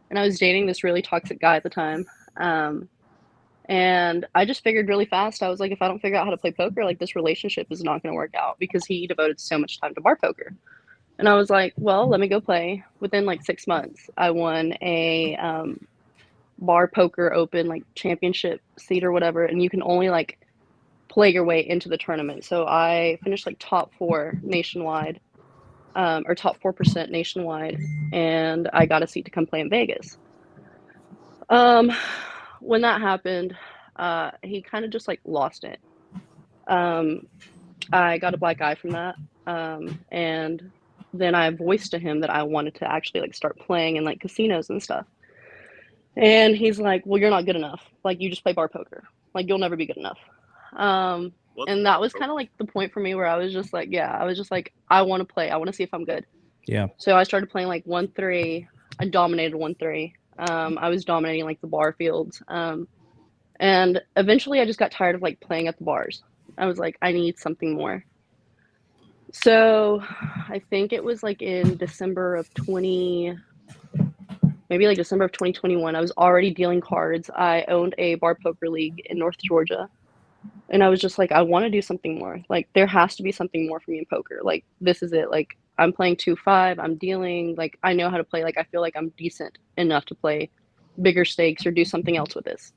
Speaker 3: and I was dating this really toxic guy at the time. And I just figured really fast, I was like, if I don't figure out how to play poker, like this relationship is not going to work out because he devoted so much time to bar poker. And I was like, well, let me go play. Within like 6 months, I won a bar poker open like championship seat or whatever. And you can only like play your way into the tournament. So I finished like top 4 nationwide, or top 4% nationwide. And I got a seat to come play in Vegas. When that happened, he kind of just like lost it. I got a black eye from that. And then I voiced to him that I wanted to actually like start playing in like casinos and stuff. And he's like, well, you're not good enough. Like you just play bar poker. Like you'll never be good enough. And that was kind of like the point for me where I was just like, I want to play. I want to see if I'm good.
Speaker 1: Yeah.
Speaker 3: So I started playing like 1-3. I dominated 1-3. I was dominating like the bar fields. And eventually I just got tired of like playing at the bars. I was like, I need something more. So I think it was like in December of 2021, I was already dealing cards. I owned a bar poker league in North Georgia. And I was just like, I want to do something more. Like there has to be something more for me in poker. Like this is it. Like I'm playing 2-5, I'm dealing, like I know how to play. Like I feel like I'm decent enough to play bigger stakes or do something else with this.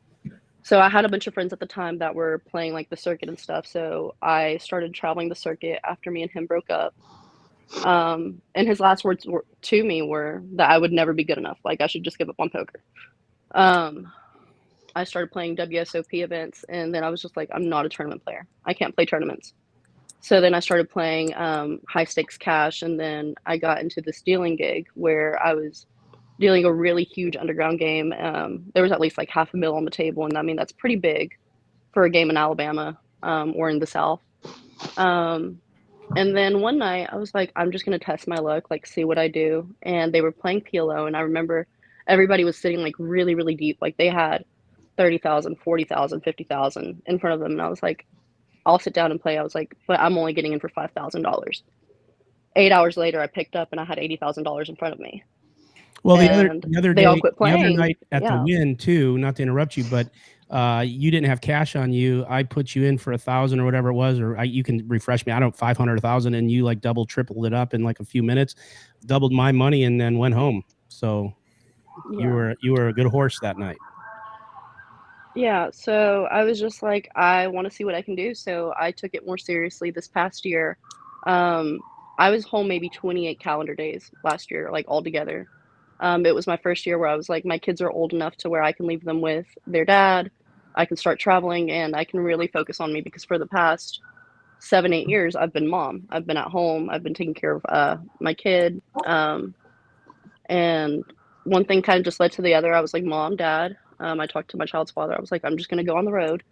Speaker 3: So I had a bunch of friends at the time that were playing like the circuit and stuff. So I started traveling the circuit after me and him broke up. And his last words to me were that I would never be good enough. Like I should just give up on poker. I started playing WSOP events, and then I was just like, I'm not a tournament player. I can't play tournaments. So then I started playing high stakes cash, and then I got into this dealing gig where I was dealing a really huge underground game. There was at least like $500,000 on the table, and I mean that's pretty big for a game in Alabama or in the South. And then one night I was like, I'm just gonna test my luck, like see what I do. And they were playing PLO, and I remember everybody was sitting like really, really deep. Like they had 30,000, 40,000, 50,000 in front of them, and I was like, I'll sit down and play. I was like, but I'm only getting in for $5,000. 8 hours later, I picked up and I had $80,000 in front of me.
Speaker 1: Well, the other
Speaker 3: they
Speaker 1: day,
Speaker 3: all quit playing.
Speaker 1: the other night at the Win too. Not to interrupt you, but you didn't have cash on you. I put you in for 1,000 or whatever it was, or you can refresh me. I don't 500, 1,000, and you like tripled it up in like a few minutes, doubled my money, and then went home. So you were a good horse that night.
Speaker 3: Yeah, so I was just like, I want to see what I can do. So I took it more seriously this past year. I was home maybe 28 calendar days last year, like all together. It was my first year where I was like, my kids are old enough to where I can leave them with their dad. I can start traveling and I can really focus on me, because for the past 7-8 years, I've been mom. I've been at home. I've been taking care of my kid. And one thing kind of just led to the other. I was like, Mom, Dad. I talked to my child's father. I was like, I'm just going to go on the road.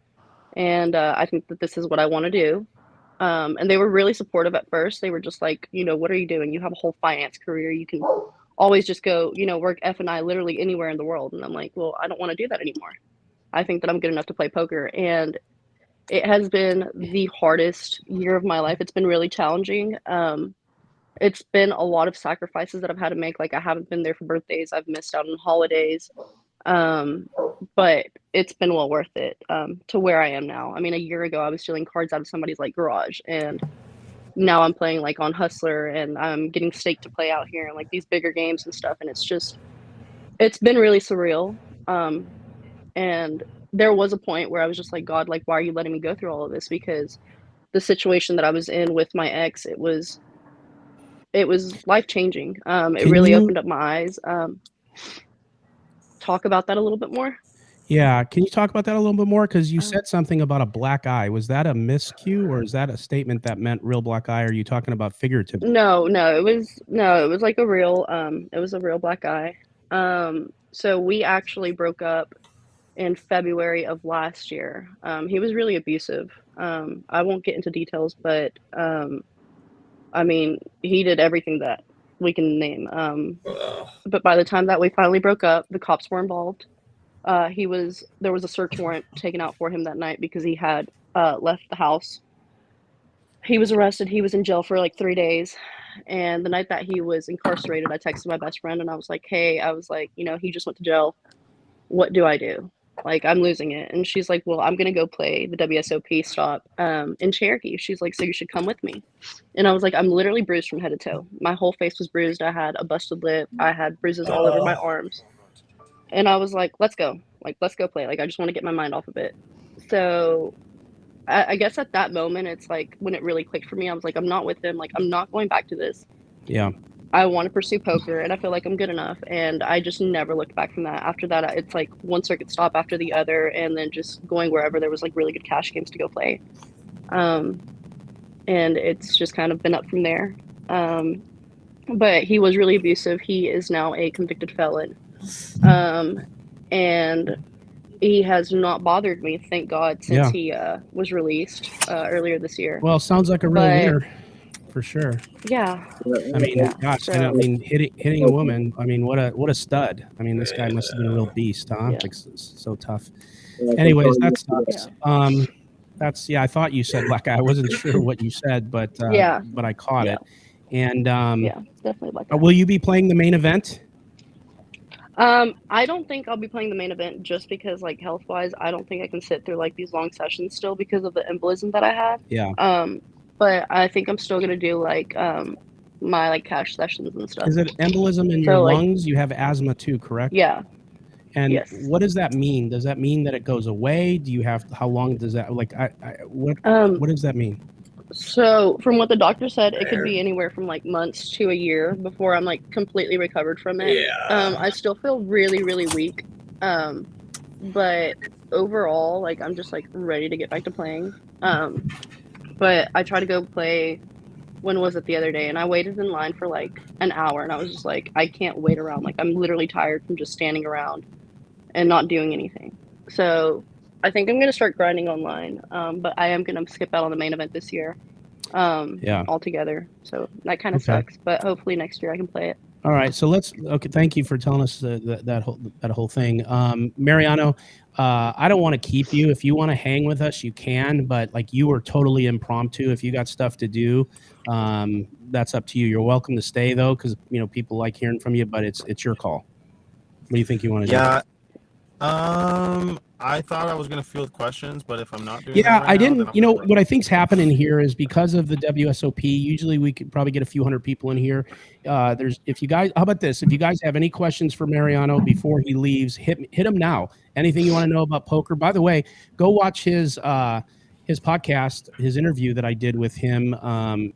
Speaker 3: And I think that this is what I want to do. And they were really supportive at first. They were just like, what are you doing? You have a whole finance career. You can always just go, work F&I literally anywhere in the world. And I'm like, well, I don't want to do that anymore. I think that I'm good enough to play poker. And it has been the hardest year of my life. It's been really challenging. It's been a lot of sacrifices that I've had to make. Like I haven't been there for birthdays. I've missed out on holidays. But it's been well worth it to where I am now. I mean, a year ago I was stealing cards out of somebody's like garage, and now I'm playing like on Hustler, and I'm getting staked to play out here and like these bigger games and stuff. And it's been really surreal. And there was a point where I was just like, God, like, why are you letting me go through all of this? Because the situation that I was in with my ex, it was it was life-changing. It
Speaker 1: Can
Speaker 3: really
Speaker 1: you-
Speaker 3: opened up my eyes. Talk about that a little bit more?
Speaker 1: Yeah, can you talk about that a little bit more? Because you said something about a black eye. Was that a miscue, or is that a statement that meant real black eye? Or are you talking about figurative?
Speaker 3: No, it was like a real it was a real black eye. So we actually broke up in February of last year. He was really abusive. I won't get into details, but I mean, he did everything that we can name. But by the time that we finally broke up, the cops were involved. There was a search warrant taken out for him that night because he had left the house. He was arrested. He was in jail for like 3 days. And the night that he was incarcerated, I texted my best friend and I was like, hey, he just went to jail. What do I do? Like, I'm losing it. And she's like, well, I'm going to go play the WSOP stop in Cherokee. She's like, so you should come with me. And I was like, I'm literally bruised from head to toe. My whole face was bruised. I had a busted lip. I had bruises all over my arms. And I was like, let's go. Like, let's go play. Like, I just want to get my mind off of it. So I guess at that moment, it's like when it really clicked for me, I was like, I'm not with him. Like, I'm not going back to this.
Speaker 1: Yeah.
Speaker 3: I want to pursue poker, and I feel like I'm good enough. And I just never looked back from that. After that, it's like one circuit stop after the other, and then just going wherever there was like really good cash games to go play. And it's just kind of been up from there. But he was really abusive. He is now a convicted felon. And he has not bothered me, thank God, since he was released earlier this year.
Speaker 1: Well, sounds like a real winner, for sure.
Speaker 3: Yeah.
Speaker 1: I mean, gosh,
Speaker 3: so,
Speaker 1: I mean, hitting a woman. I mean, what a stud. I mean, this guy must have been a real beast, huh?
Speaker 3: Yeah.
Speaker 1: Like, so tough. Anyways, that sucks. I thought you said black guy. I wasn't sure what you said, but I caught it. And
Speaker 3: definitely black guy.
Speaker 1: will you be playing the main event?
Speaker 3: I don't think I'll be playing the main event just because, like, health-wise, I don't think I can sit through like these long sessions still because of the embolism that I had.
Speaker 1: Yeah.
Speaker 3: But I think I'm still gonna do like my like cash sessions and stuff.
Speaker 1: Is it embolism in your lungs? You have asthma too, correct?
Speaker 3: Yeah.
Speaker 1: And what does that mean? Does that mean that it goes away? Do you have, how long does that, like, what does that mean?
Speaker 3: So from what the doctor said, it could be anywhere from like months to a year before I'm like completely recovered from it.
Speaker 4: Yeah.
Speaker 3: I still feel really, really weak. But overall, like, I'm just like ready to get back to playing. But I tried to go play, when was it, the other day, and I waited in line for like an hour, and I was just like, I can't wait around. Like, I'm literally tired from just standing around and not doing anything. So I think I'm going to start grinding online, but I am going to skip out on the main event this year altogether. So that kind of sucks, but hopefully next year I can play it.
Speaker 1: All right, so thank you for telling us that whole thing. Mariano, I don't want to keep you. If you want to hang with us, you can, but like, you were totally impromptu. If you got stuff to do, that's up to you. You're welcome to stay though, because people like hearing from you, but it's your call. What do you think you want to do?
Speaker 5: Yeah. I thought I was going to field questions, but if I'm not doing
Speaker 1: I didn't. What I think's happening here is because of the WSOP, usually we could probably get a few hundred people in here. How about this? If you guys have any questions for Mariano before he leaves, hit him now. Anything you want to know about poker. By the way, go watch his podcast, his interview that I did with him.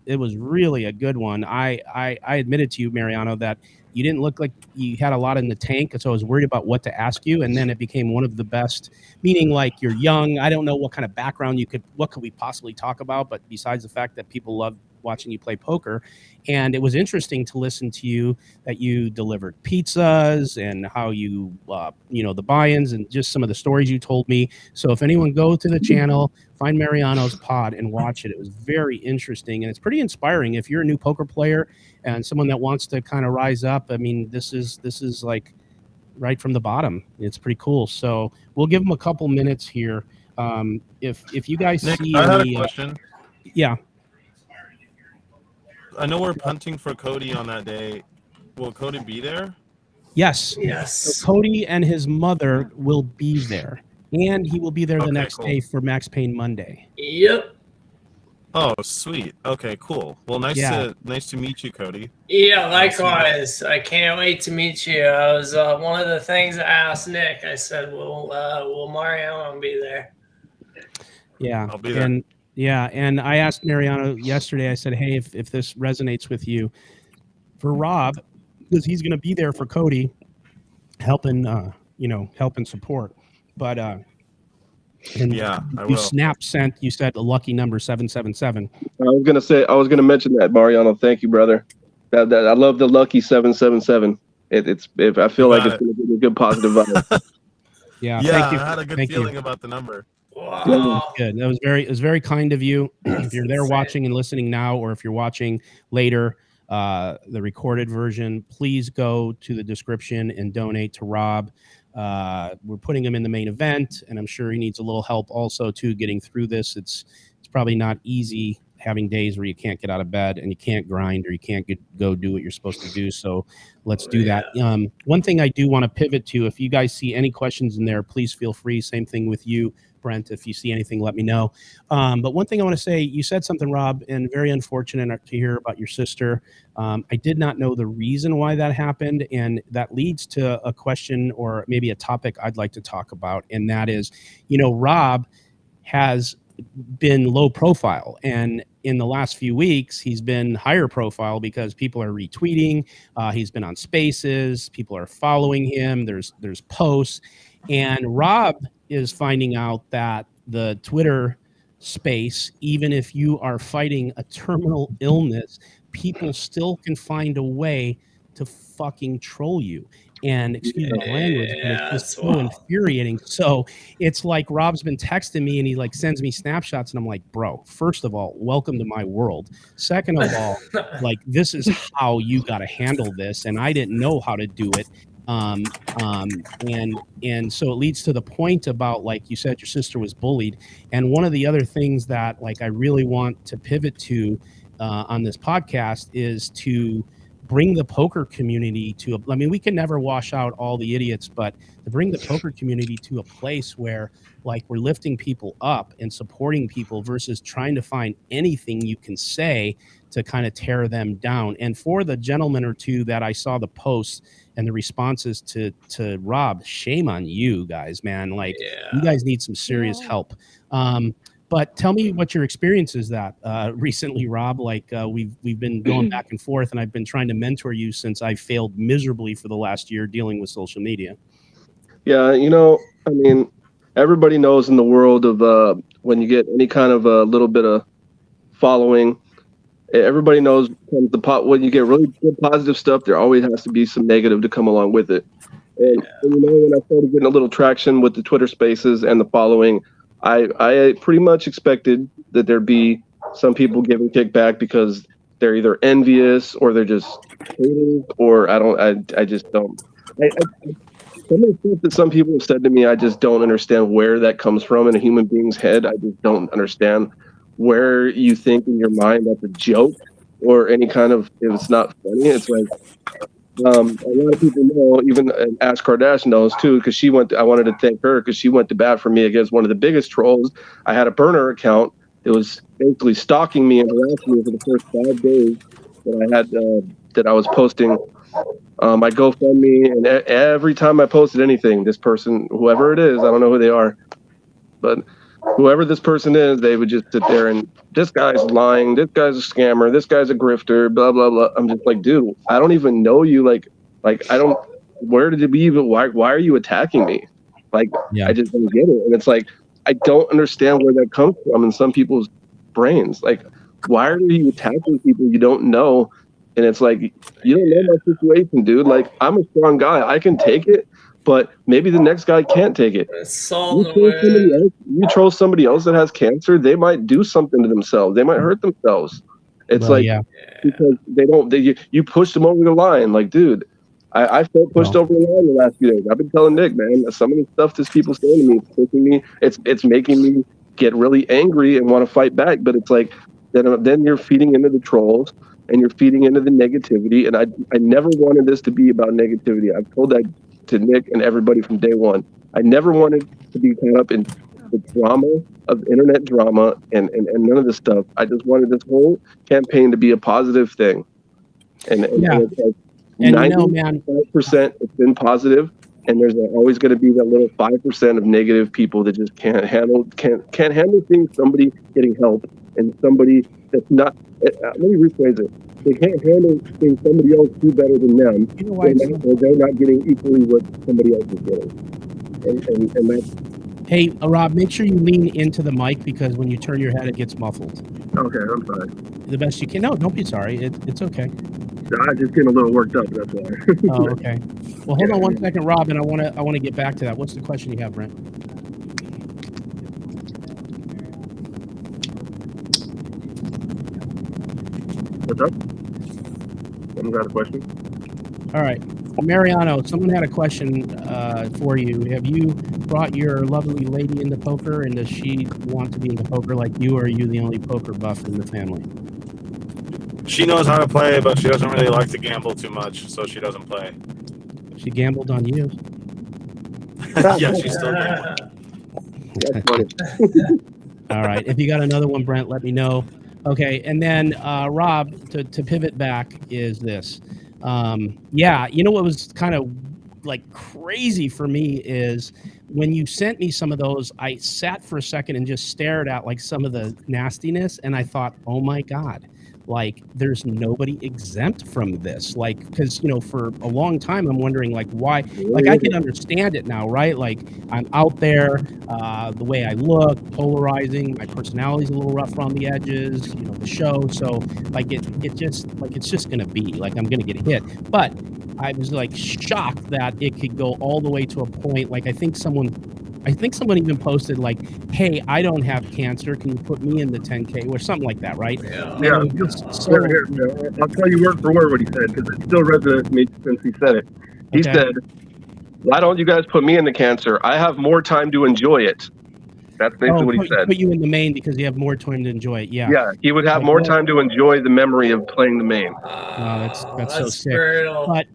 Speaker 1: It was really a good one. I admitted to you, Mariano, that you didn't look like you had a lot in the tank, so I was worried about what to ask you, and then it became one of the best, meaning like you're young. I don't know what kind of background what could we possibly talk about, but besides the fact that people love watching you play poker. And it was interesting to listen to you, that you delivered pizzas and how you, the buy-ins and just some of the stories you told me. So if anyone go to the channel, find Mariano's pod and watch it. It was very interesting, and it's pretty inspiring. If you're a new poker player and someone that wants to kind of rise up, I mean, this is like right from the bottom. It's pretty cool. So we'll give them a couple minutes here. If you guys
Speaker 5: Nick,
Speaker 1: see
Speaker 5: I had a question.
Speaker 1: Yeah.
Speaker 5: I know we're punting for Cody on that day. Will Cody be there?
Speaker 1: Yes.
Speaker 4: Yes.
Speaker 1: So Cody and his mother will be there, and he will be there the next day for Max Payne Monday.
Speaker 4: Yep.
Speaker 5: Oh, sweet. Okay, cool. Well, nice to meet you, Cody.
Speaker 4: Yeah, likewise. I can't wait to meet you. I was one of the things I asked Nick. I said, "Will Mariano be there?"
Speaker 1: Yeah,
Speaker 5: I'll be there.
Speaker 1: And I asked Mariano yesterday. I said, "Hey, if this resonates with you, for Rob, because he's going to be there for Cody, helping, help and support. But and
Speaker 6: Yeah, I
Speaker 1: you
Speaker 6: will.
Speaker 1: snap sent. You said the lucky number 777.
Speaker 2: I was gonna mention that, Mariano. Thank you, brother. That I love the lucky 777. I feel like it's gonna give me a good positive vibe.
Speaker 1: Yeah,
Speaker 6: Yeah,
Speaker 1: thank you.
Speaker 6: I had a good
Speaker 1: Thank
Speaker 6: feeling
Speaker 1: you.
Speaker 6: about the number.
Speaker 4: Wow.
Speaker 1: Good. It was very kind of you.
Speaker 4: That's
Speaker 1: If you're there
Speaker 4: insane.
Speaker 1: watching and listening now, or if you're watching later, the recorded version, please go to the description and donate to Rob. We're putting him in the main event, and I'm sure he needs a little help also too getting through this. It's probably not easy having days where you can't get out of bed and you can't grind or you can't go do what you're supposed to do. So let's do that. One thing I do want to pivot to, if you guys see any questions in there, please feel free. Same thing with you, Brent. If you see anything, let me know. But one thing I want to say, you said something, Rob, and very unfortunate to hear about your sister. I did not know the reason why that happened, and that leads to a question or maybe a topic I'd like to talk about, and that is, Rob has been low profile, and in the last few weeks he's been higher profile because people are retweeting. He's been on Spaces, people are following him, there's posts, and Rob is finding out that the Twitter space, even if you are fighting a terminal illness, people still can find a way to fucking troll you. And excuse my language, but it's just so infuriating. So it's like Rob's been texting me and he like sends me snapshots and I'm like, bro, first of all, welcome to my world. Second of all, like, this is how you got to handle this. And I didn't know how to do it. And so it leads to the point about, like you said, your sister was bullied. And one of the other things that like I really want to pivot to on this podcast is to bring the poker community to we can never wash out all the idiots, but to bring the poker community to a place where like we're lifting people up and supporting people versus trying to find anything you can say to kind of tear them down. And for the gentleman or two that I saw the posts and the responses to Rob, shame on you guys, man. Like, you guys need some serious help. But tell me what your experience is that recently, Rob. Like we've been going back and forth, and I've been trying to mentor you since I failed miserably for the last year dealing with social media.
Speaker 2: Yeah, I mean, everybody knows in the world of when you get any kind of a little bit of following, everybody knows when you get really good positive stuff, there always has to be some negative to come along with it. And when I started getting a little traction with the Twitter Spaces and the following, I pretty much expected that there'd be some people giving kickback because they're either envious or they're just haters, or I just don't. Some of the stuff that some people have said to me, I just don't understand where that comes from in a human being's head. I just don't understand where you think in your mind that's a joke or any kind of, if it's not funny. It's like, a lot of people know, even Ash Kardash knows too, because I wanted to thank her because she went to bat for me against one of the biggest trolls. I had a burner account. It was basically stalking me and harassing me for the first 5 days that I had, that I was posting my GoFundMe, and every time I posted anything, this person, whoever it is, I don't know who they are, but whoever this person is, they would just sit there and, this guy's lying, this guy's a scammer, this guy's a grifter, blah blah blah. I'm just like, dude, I don't even know you. Like I don't. Where did it even? Why are you attacking me? Like, I just don't get it. And it's like, I don't understand where that comes from in some people's brains. Like, why are you attacking people you don't know? And it's like, you don't know my situation, dude. Like, I'm a strong guy. I can take it, but maybe the next guy can't take it. You troll somebody else that has cancer, they might do something to themselves. They might hurt themselves. It's because you pushed them over the line. Like, dude, I felt pushed over the line the last few days. I've been telling Nick, man, some of the stuff this people say to me, it's pushing me. It's making me get really angry and want to fight back. But it's like, then you're feeding into the trolls and you're feeding into the negativity. And I never wanted this to be about negativity. I've told that to Nick and everybody from day one. I never wanted to be caught up in the drama of internet drama and none of this stuff. I just wanted this whole campaign to be a positive thing. And it's like 95% it's been positive, and there's always going to be that little 5% of negative people that just can't handle things, somebody getting help and somebody It's not. Let me rephrase it. They can't handle seeing somebody else do better than them.
Speaker 1: You know why
Speaker 2: They're not getting equally what somebody else is getting. And that's
Speaker 1: Hey, Rob, make sure you lean into the mic because when you turn your head, it gets muffled.
Speaker 2: okay. I'm sorry.
Speaker 1: The best you can. No, don't be sorry. It's okay.
Speaker 2: I'm just getting a little worked up. That's why.
Speaker 1: Oh, okay. Well, hold on one second, Rob, and I want to get back to that. What's the question you have, Brent?
Speaker 2: What's up? Someone got a question?
Speaker 1: All right. Mariano, someone had a question for you. Have you brought your lovely lady into poker, and does she want to be into poker like you, or are you the only poker buff in the family?
Speaker 5: She knows how to play, but she doesn't really like to gamble too much, so she doesn't play.
Speaker 1: She gambled on you.
Speaker 5: Yeah, she's still gambling.
Speaker 2: That's funny.
Speaker 1: All right. If you got another one, Brent, let me know. Okay. And then, Rob, to pivot back is this. Yeah, you know what was kind of like crazy for me is when you sent me some of those, I sat for a second and just stared at like some of the nastiness, and I thought, oh my God, like there's nobody exempt from this. Like, because for a long time I'm wondering like why, like I can understand it now, right? Like I'm out there, the way I look, polarizing, my personality's a little rough around the edges, the show. So like it just like it's just gonna be like I'm gonna get hit. But I was like shocked that it could go all the way to a point. Like I think someone even posted like, "Hey, I don't have cancer. Can you put me in the 10K or something like that?" Right?
Speaker 2: Yeah.
Speaker 1: So
Speaker 2: Here, I'll tell you word for word what he said because it still resonates with me since he said it. He said, "Why don't you guys put me in the cancer? I have more time to enjoy it." That's basically what he said.
Speaker 1: Put you in the main because you have more time to enjoy it. Yeah.
Speaker 2: Yeah, he would have more time to enjoy the memory of playing the main.
Speaker 1: Wow, that's so sick.
Speaker 4: Brutal.
Speaker 1: But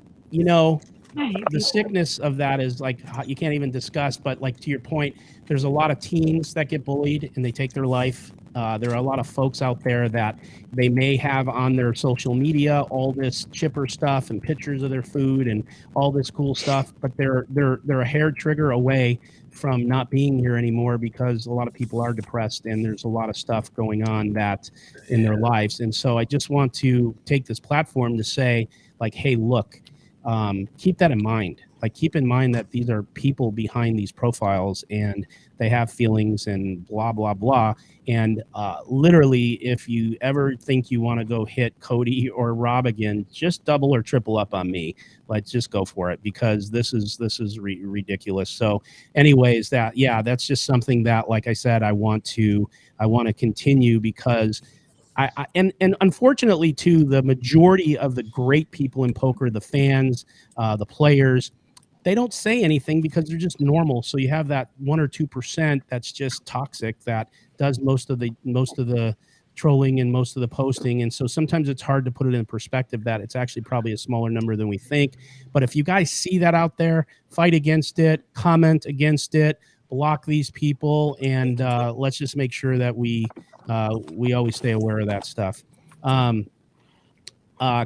Speaker 1: the sickness of that is like you can't even discuss. But like to your point, there's a lot of teens that get bullied and they take their life. There are a lot of folks out there that they may have on their social media all this chipper stuff and pictures of their food and all this cool stuff, but they're a hair trigger away from not being here anymore because a lot of people are depressed and there's a lot of stuff going on that in their lives. And so I just want to take this platform to say like, hey, look, keep that in mind. Like keep in mind that these are people behind these profiles and they have feelings and blah, blah, blah. And literally, if you ever think you want to go hit Cody or Rob again, just double or triple up on me. Let's just go for it because this is ridiculous. So anyways, that's just something that, like I said, I want to continue because and unfortunately too, the majority of the great people in poker, the fans, the players, they don't say anything because they're just normal. So you have that 1 or 2% that's just toxic that does most of the trolling and most of the posting. And so sometimes it's hard to put it in perspective that it's actually probably a smaller number than we think. But if you guys see that out there, fight against it, comment against it, block these people, and let's just make sure that we always stay aware of that stuff.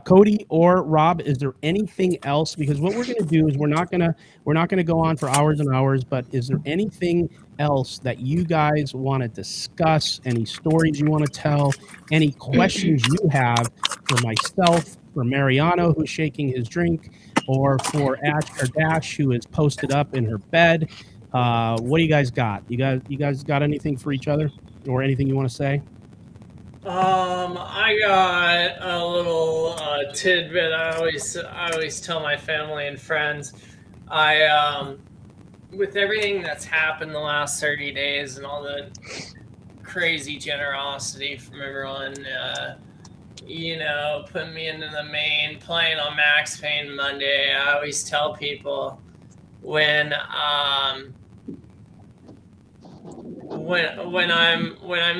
Speaker 1: Cody or Rob, is there anything else? Because what we're going to do is we're not going to go on for hours and hours. But is there anything else that you guys want to discuss? Any stories you want to tell? Any questions you have for myself, for Mariano who's shaking his drink, or for Ash Kardash who is posted up in her bed? What do you guys got? You guys got anything for each other, or anything you want to say?
Speaker 4: I got a little tidbit. I always tell my family and friends. With everything that's happened the last 30 days and all the crazy generosity from everyone, putting me into the main, playing on Max Payne Monday. I always tell people when I'm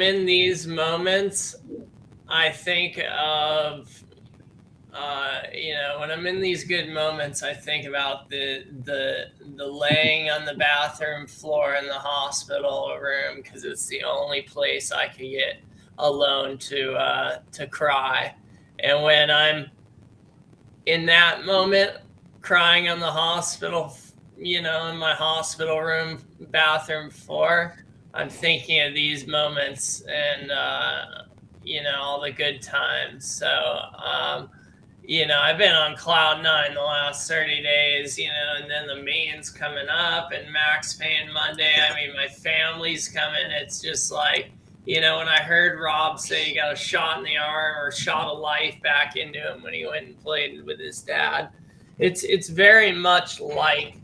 Speaker 4: in these moments, I think of when I'm in these good moments, I think about the laying on the bathroom floor in the hospital room because it's the only place I could get alone to cry. And when I'm in that moment, crying on the hospital, in my hospital room bathroom floor, I'm thinking of these moments, and all the good times. So, I've been on cloud nine the last 30 days, and then the main's coming up and Max Payne Monday. I mean, my family's coming. It's just like, when I heard Rob say he got a shot in the arm or shot of life back into him when he went and played with his dad, it's very much like,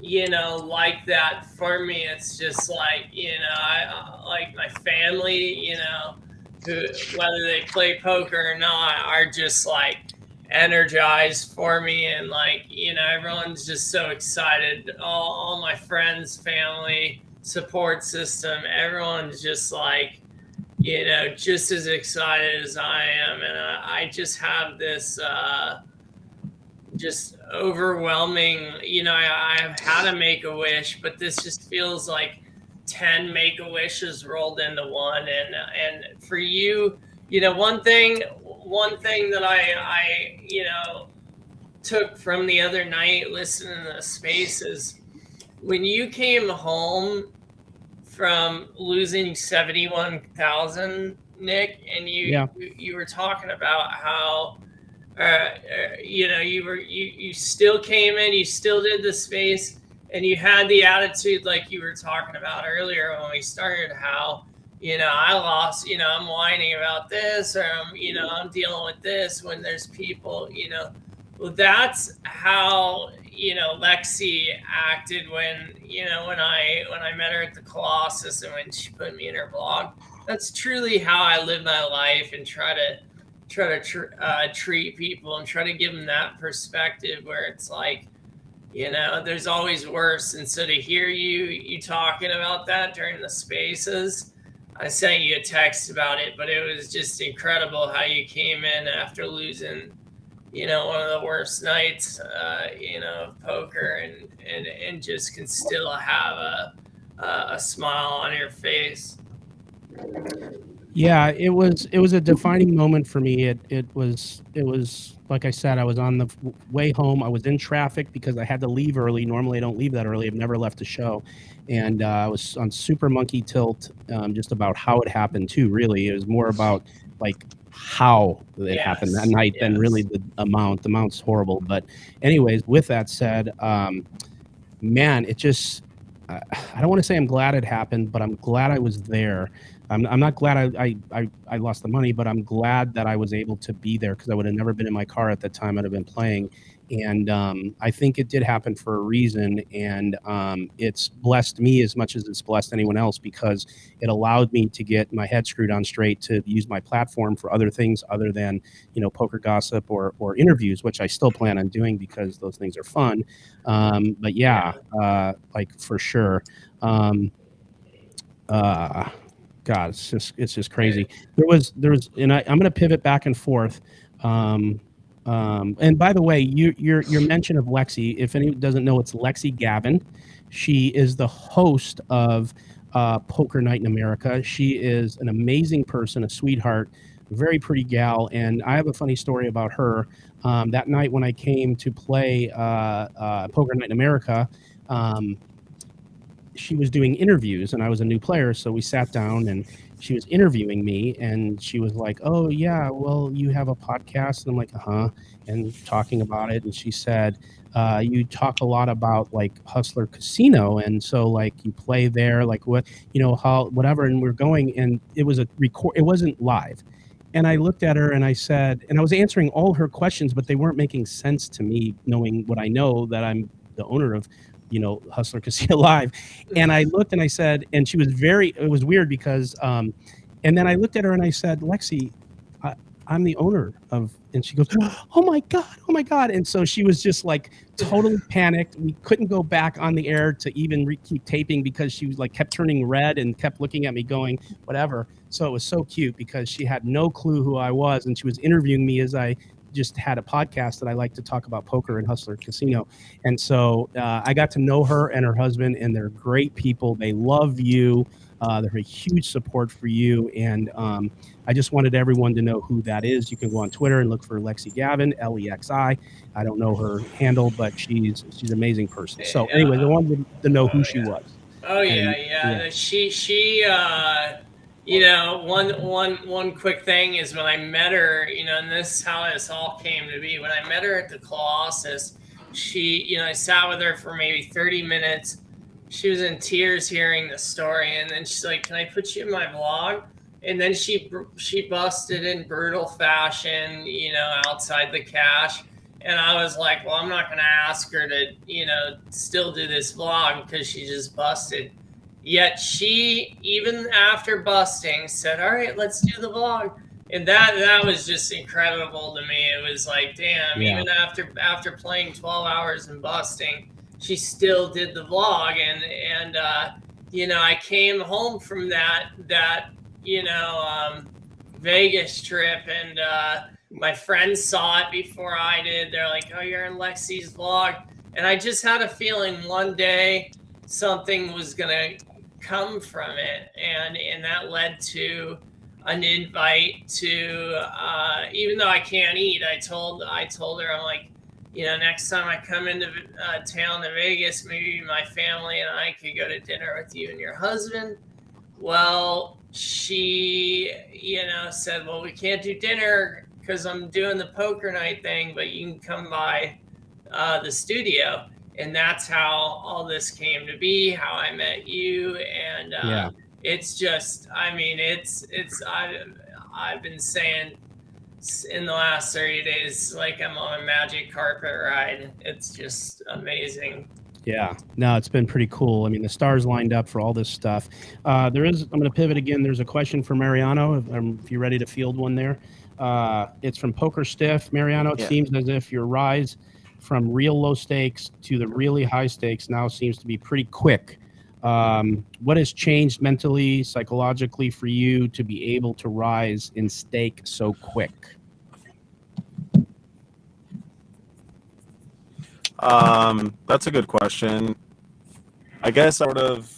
Speaker 4: like that for me. It's just like, I like my family, who, whether they play poker or not, are just like energized for me. And like, everyone's just so excited. All my friends, family, support system, everyone's just like, just as excited as I am. And I just have this, just overwhelming, I've had a Make-A-Wish, but this just feels like 10 Make-A-Wishes rolled into one. And for you, one thing that I took from the other night listening to the space is when you came home from losing 71,000, Nick, and you were talking about how you still came in, you still did the space, and you had the attitude like you were talking about earlier when we started, how, I lost, I'm whining about this, or I'm dealing with this when there's people, well, that's how, Lexi acted when, when I met her at the Colossus and when she put me in her blog. That's truly how I live my life and try to treat people and try to give them that perspective where it's like, there's always worse. And so to hear you talking about that during the spaces, I sent you a text about it, but it was just incredible how you came in after losing, one of the worst nights, of poker and just can still have a smile on your face.
Speaker 1: Yeah, it was a defining moment for me. It was like I said, I was on the way home. I was in traffic because I had to leave early. Normally I don't leave that early. I've never left a show. And I was on super monkey tilt, just about how it happened too, really. It was more about like how it happened that night than really the amount. The amount's horrible. But anyways, with that said, man, it just, I don't want to say I'm glad it happened, but I'm glad I was there. I'm not glad I lost the money, but I'm glad that I was able to be there because I would have never been in my car at the time. I'd have been playing. And I think it did happen for a reason. And it's blessed me as much as it's blessed anyone else because it allowed me to get my head screwed on straight to use my platform for other things other than, poker gossip or interviews, which I still plan on doing because those things are fun. But yeah, like for sure. God, it's just crazy. There was, and I'm going to pivot back and forth. And by the way, your mention of Lexi, if anyone doesn't know, it's Lexi Gavin. She is the host of Poker Night in America. She is an amazing person, a sweetheart, very pretty gal. And I have a funny story about her. That night when I came to play Poker Night in America, she was doing interviews and I was a new player. So we sat down and she was interviewing me and she was like, "Oh yeah, well, you have a podcast?" And I'm like, "Uh-huh," and talking about it. And she said, "You talk a lot about like Hustler Casino. And so like you play there, like what, how, whatever." And we're going, and it was a record. It wasn't live. And I looked at her and I said, and I was answering all her questions, but they weren't making sense to me, knowing what I know, that I'm the owner of, Hustler Casino Live. And I looked and I said, and she was it was weird because, and then I looked at her and I said, "Lexi, I'm the owner of," and she goes, oh my God. And so she was just like totally panicked. We couldn't go back on the air to even keep taping because she was like, kept turning red and kept looking at me going, whatever. So it was so cute because she had no clue who I was. And she was interviewing me as I just had a podcast that I like to talk about poker and Hustler Casino. And so I got to know her and her husband, and they're great people. They love you. They're a huge support for you. And I just wanted everyone to know who that is. You can go on Twitter and look for Lexi Gavin, Lexi. I don't know her handle, but she's an amazing person. So anyways, I wanted to know who she was.
Speaker 4: Oh yeah. She one quick thing is when I met her, and this is how this all came to be. When I met her at the Colossus, she, I sat with her for maybe 30 minutes. She was in tears hearing the story, and then she's like, "Can I put you in my vlog?" And then she busted in brutal fashion, outside the cash. And I was like, "Well, I'm not going to ask her to, still do this vlog because she just busted." Yet she, even after busting, said, "All right, let's do the vlog." And that was just incredible to me. It was like, damn,
Speaker 1: Yeah.
Speaker 4: even after playing 12 hours and busting, she still did the vlog. And I came home from that Vegas trip, and my friends saw it before I did. They're like, "Oh, you're in Lexi's vlog." And I just had a feeling one day something was gonna come from it, and that led to an invite to even though I can't eat, I told her, I'm like, next time I come into town to Vegas, maybe my family and I could go to dinner with you and your husband. Well, she said, "Well, we can't do dinner because I'm doing the poker night thing, but you can come by the studio." And that's how all this came to be, how I met you. And it's just, I've been saying in the last 30 days, like I'm on a magic carpet ride. It's just amazing.
Speaker 1: Yeah, no, it's been pretty cool. I mean, the stars lined up for all this stuff. I'm going to pivot again. There's a question for Mariano, if you're ready to field one there. It's from Poker Stiff. Mariano, it seems as if your rise from real low stakes to the really high stakes now seems to be pretty quick. What has changed mentally, psychologically for you to be able to rise in stake so quick?
Speaker 5: That's a good question. I guess I sort of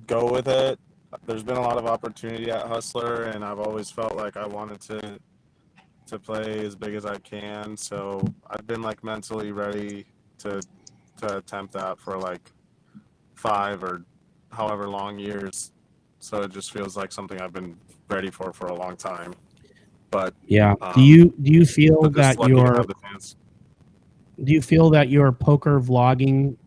Speaker 5: go with it. There's been a lot of opportunity at Hustler, and I've always felt like I wanted to play as big as I can. So I've been like mentally ready to attempt that for like 5 or however long years. So it just feels like something I've been ready for a long time. But
Speaker 1: yeah, do you feel that do you feel that your poker vlogging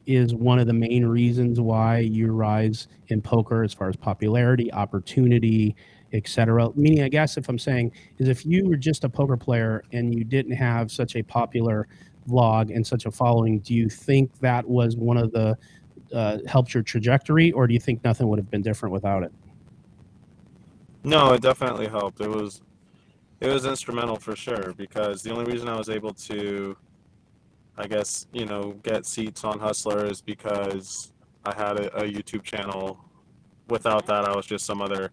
Speaker 1: is one of the main reasons why you rise in poker as far as popularity, opportunity, etc.? Meaning, I guess if I'm saying is if you were just a poker player and you didn't have such a popular vlog and such a following, do you think that was one of the helped your trajectory, or do you think nothing would have been different without it?
Speaker 5: No, it definitely helped. It was instrumental for sure, because the only reason I was able to, I guess, get seats on Hustler is because I had a YouTube channel. Without that, I was just some other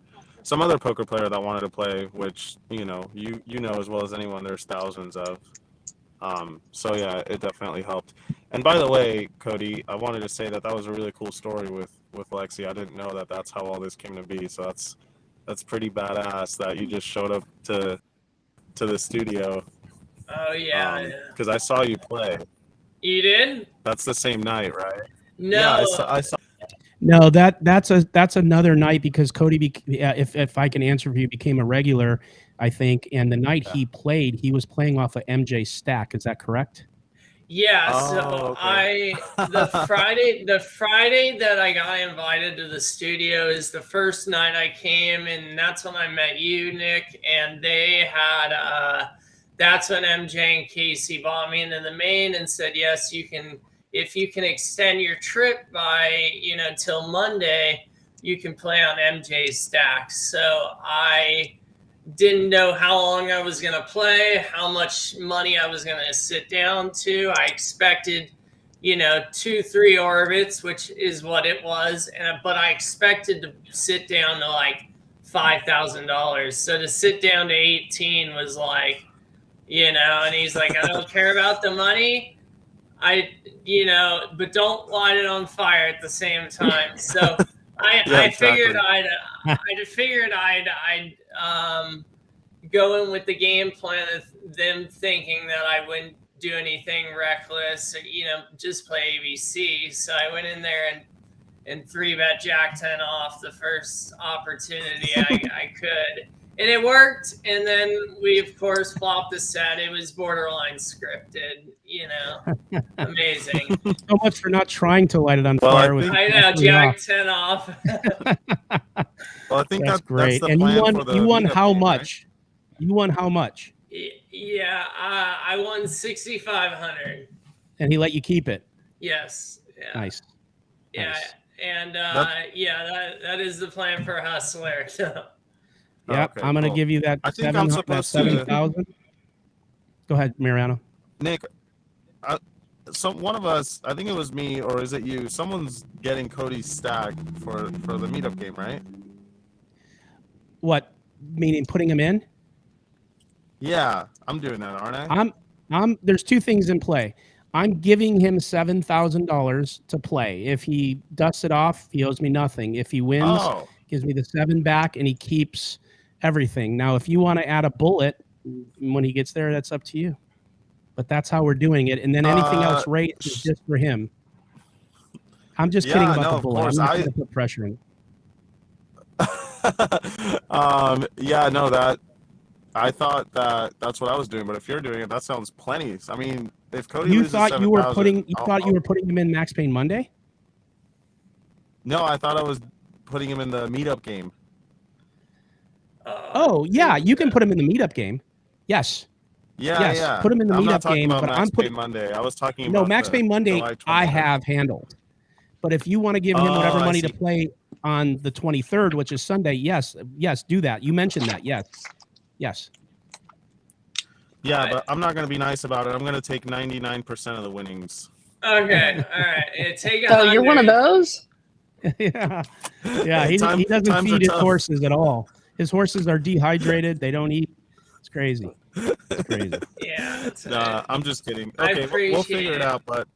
Speaker 5: poker player that wanted to play, which you know as well as anyone, there's thousands of. So yeah, it definitely helped. And by the way, Cody, I wanted to say that was a really cool story with Lexi. I didn't know that that's how all this came to be. So that's pretty badass that you just showed up to the studio.
Speaker 4: Oh yeah.
Speaker 5: Because I saw you play.
Speaker 4: You did?
Speaker 5: That's the same night, right?
Speaker 4: No.
Speaker 5: Yeah, I saw.
Speaker 1: No, that's another night, because Cody, if I can answer for you, became a regular, I think. And the night he played, he was playing off of MJ stack. Is that correct?
Speaker 4: Yeah.
Speaker 5: Oh,
Speaker 4: So
Speaker 5: okay.
Speaker 4: the Friday that I got invited to the studio is the first night I came, and that's when I met you, Nick. And they had that's when MJ and Casey bought me into the main and said, "Yes, you can. If you can extend your trip by, till Monday, you can play on MJ's stacks." So I didn't know how long I was going to play, how much money I was going to sit down to. I expected, 2-3 orbits, which is what it was. But I expected to sit down to like $5,000. So to sit down to 18 was like, and he's like, "I don't care about the money. But don't light it on fire at the same time." So I figured I'd go in with the game plan of them thinking that I wouldn't do anything reckless, or, just play ABC. So I went in there and and 3-bet Jack 10 off the first opportunity I could. And it worked. And then we, of course, flopped the set. It was borderline scripted, Amazing.
Speaker 1: So much for not trying to light it on
Speaker 5: Well,
Speaker 1: fire.
Speaker 4: I know, Jack 10 off.
Speaker 5: Well, I think
Speaker 1: That's
Speaker 5: that's
Speaker 1: great.
Speaker 5: the
Speaker 1: And
Speaker 5: plan for the
Speaker 1: you won
Speaker 5: meetup
Speaker 1: how
Speaker 5: game,
Speaker 1: much? Right? You won how much?
Speaker 4: Yeah, I won 6,500.
Speaker 1: And he let you keep it.
Speaker 4: Yes. Yeah.
Speaker 1: Nice.
Speaker 4: Yeah.
Speaker 1: Nice.
Speaker 4: And that is the plan for Hustler.
Speaker 1: Yeah,
Speaker 5: Okay,
Speaker 1: I'm going to
Speaker 5: cool.
Speaker 1: give you that.
Speaker 5: I think I'm supposed to.
Speaker 1: 7,000. Go ahead, Mariano.
Speaker 5: Nick, one of us, I think it was me, or is it you? Someone's getting Cody's stack for the meetup game, right?
Speaker 1: What? Meaning putting him in?
Speaker 5: Yeah, I'm doing that, aren't I?
Speaker 1: There's two things in play. I'm giving him $7,000 to play. If he dusts it off, he owes me nothing. If he wins, gives me the 7 back, and he keeps everything. Now, if you want to add a bullet when he gets there, that's up to you. But that's how we're doing it. And then anything else raised is just for him. I'm just kidding about the bullet. I'm not going to put pressure in.
Speaker 5: Yeah, no, I thought that's what I was doing, but if you're doing it, that sounds plenty. I mean, if Cody loses 7,000,
Speaker 1: you thought you were putting him in Max Payne Monday?
Speaker 5: No, I thought I was putting him in the meetup game.
Speaker 1: Oh, yeah, you can put him in the meetup game. Yes.
Speaker 5: Yeah,
Speaker 1: yes, put him in the meetup game.
Speaker 5: But
Speaker 1: I'm putting
Speaker 5: Monday. I was talking about
Speaker 1: Max Payne Monday. I have handled, but if you want to give him whatever money to play on the 23rd, which is Sunday, yes, do that. You mentioned that, yes.
Speaker 5: Yeah, but I'm not going to be nice about it. I'm going to take 99% of the winnings.
Speaker 4: Okay, all right. Take
Speaker 3: Oh, you're one of those?
Speaker 1: Yeah. He doesn't feed his horses at all. His horses are dehydrated. They don't eat. It's crazy.
Speaker 4: Yeah.
Speaker 5: I'm just kidding. Okay, we'll figure it out. But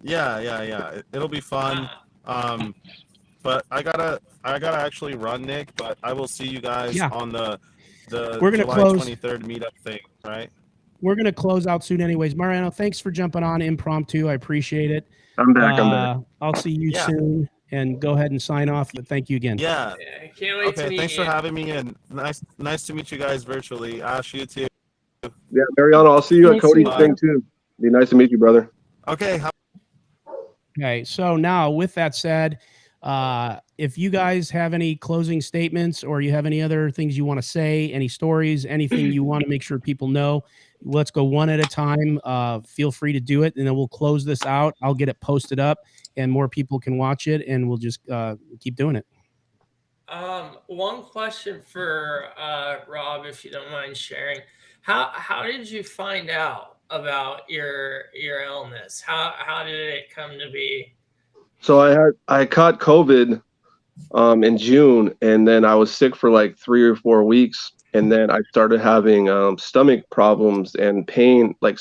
Speaker 5: yeah. It'll be fun. But I gotta actually run, Nick. But I will see you guys on the
Speaker 1: We're gonna
Speaker 5: July
Speaker 1: close
Speaker 5: 23rd meetup thing, right?
Speaker 1: We're gonna close out soon, anyways. Mariano, thanks for jumping on impromptu. I appreciate it.
Speaker 2: I'm back.
Speaker 1: I'll see you soon. And go ahead and sign off. But thank you again.
Speaker 5: Yeah.
Speaker 4: I can't wait to meet
Speaker 5: thanks
Speaker 4: you.
Speaker 5: for having me, and nice to meet you guys virtually. Ash, you too.
Speaker 2: Yeah, Mariano, I'll see you at Cody's thing too. Be nice to meet you, brother.
Speaker 5: Okay.
Speaker 1: Okay. So now, with that said, if you guys have any closing statements or you have any other things you want to say, any stories, anything you want to make sure people know, let's go one at a time. Feel free to do it, and then we'll close this out. I'll get it posted up, and more people can watch it, and we'll just keep doing it.
Speaker 4: One question for Rob, if you don't mind sharing. How did you find out about your illness? How did it come to be?
Speaker 2: So I caught COVID in June, and then I was sick for like 3 or 4 weeks, and then I started having stomach problems and pain, like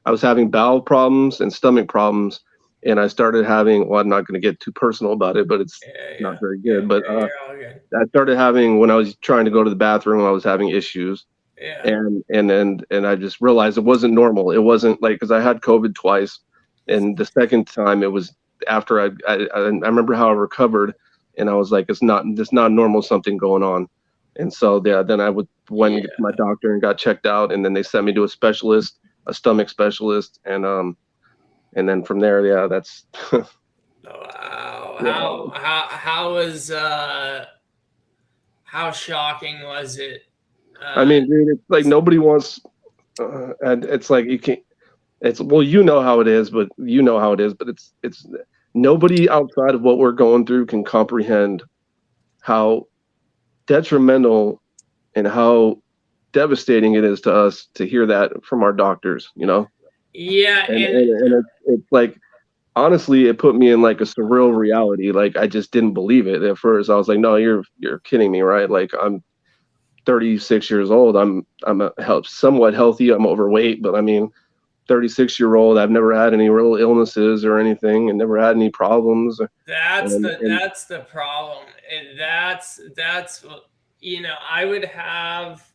Speaker 2: I was having bowel problems and stomach problems, and I started having, well, I'm not going to get too personal about it, but it's not very good. But I started having, when I was trying to go to the bathroom, I was having issues. And I just realized it wasn't normal. It wasn't like, because I had COVID twice, and the second time it was after I remember how I recovered, and I was like, it's not normal, something going on. And so then I went to my doctor and got checked out, and then they sent me to a stomach specialist, and then from there, that's
Speaker 4: wow. How shocking was it?
Speaker 2: I mean, dude, it's like nobody wants, and it's like you can't. It's, well, you know how it is, but it's nobody outside of what we're going through can comprehend how detrimental and how devastating it is to us to hear that from our doctors,
Speaker 4: Yeah,
Speaker 2: and it's like, honestly, it put me in like a surreal reality. Like, I just didn't believe it at first. I was like, no, you're kidding me, right? Like, I'm 36 years old. I'm somewhat healthy. I'm overweight, but I mean, 36-year-old. I've never had any real illnesses or anything, and never had any problems.
Speaker 4: That's the problem. And that's I would have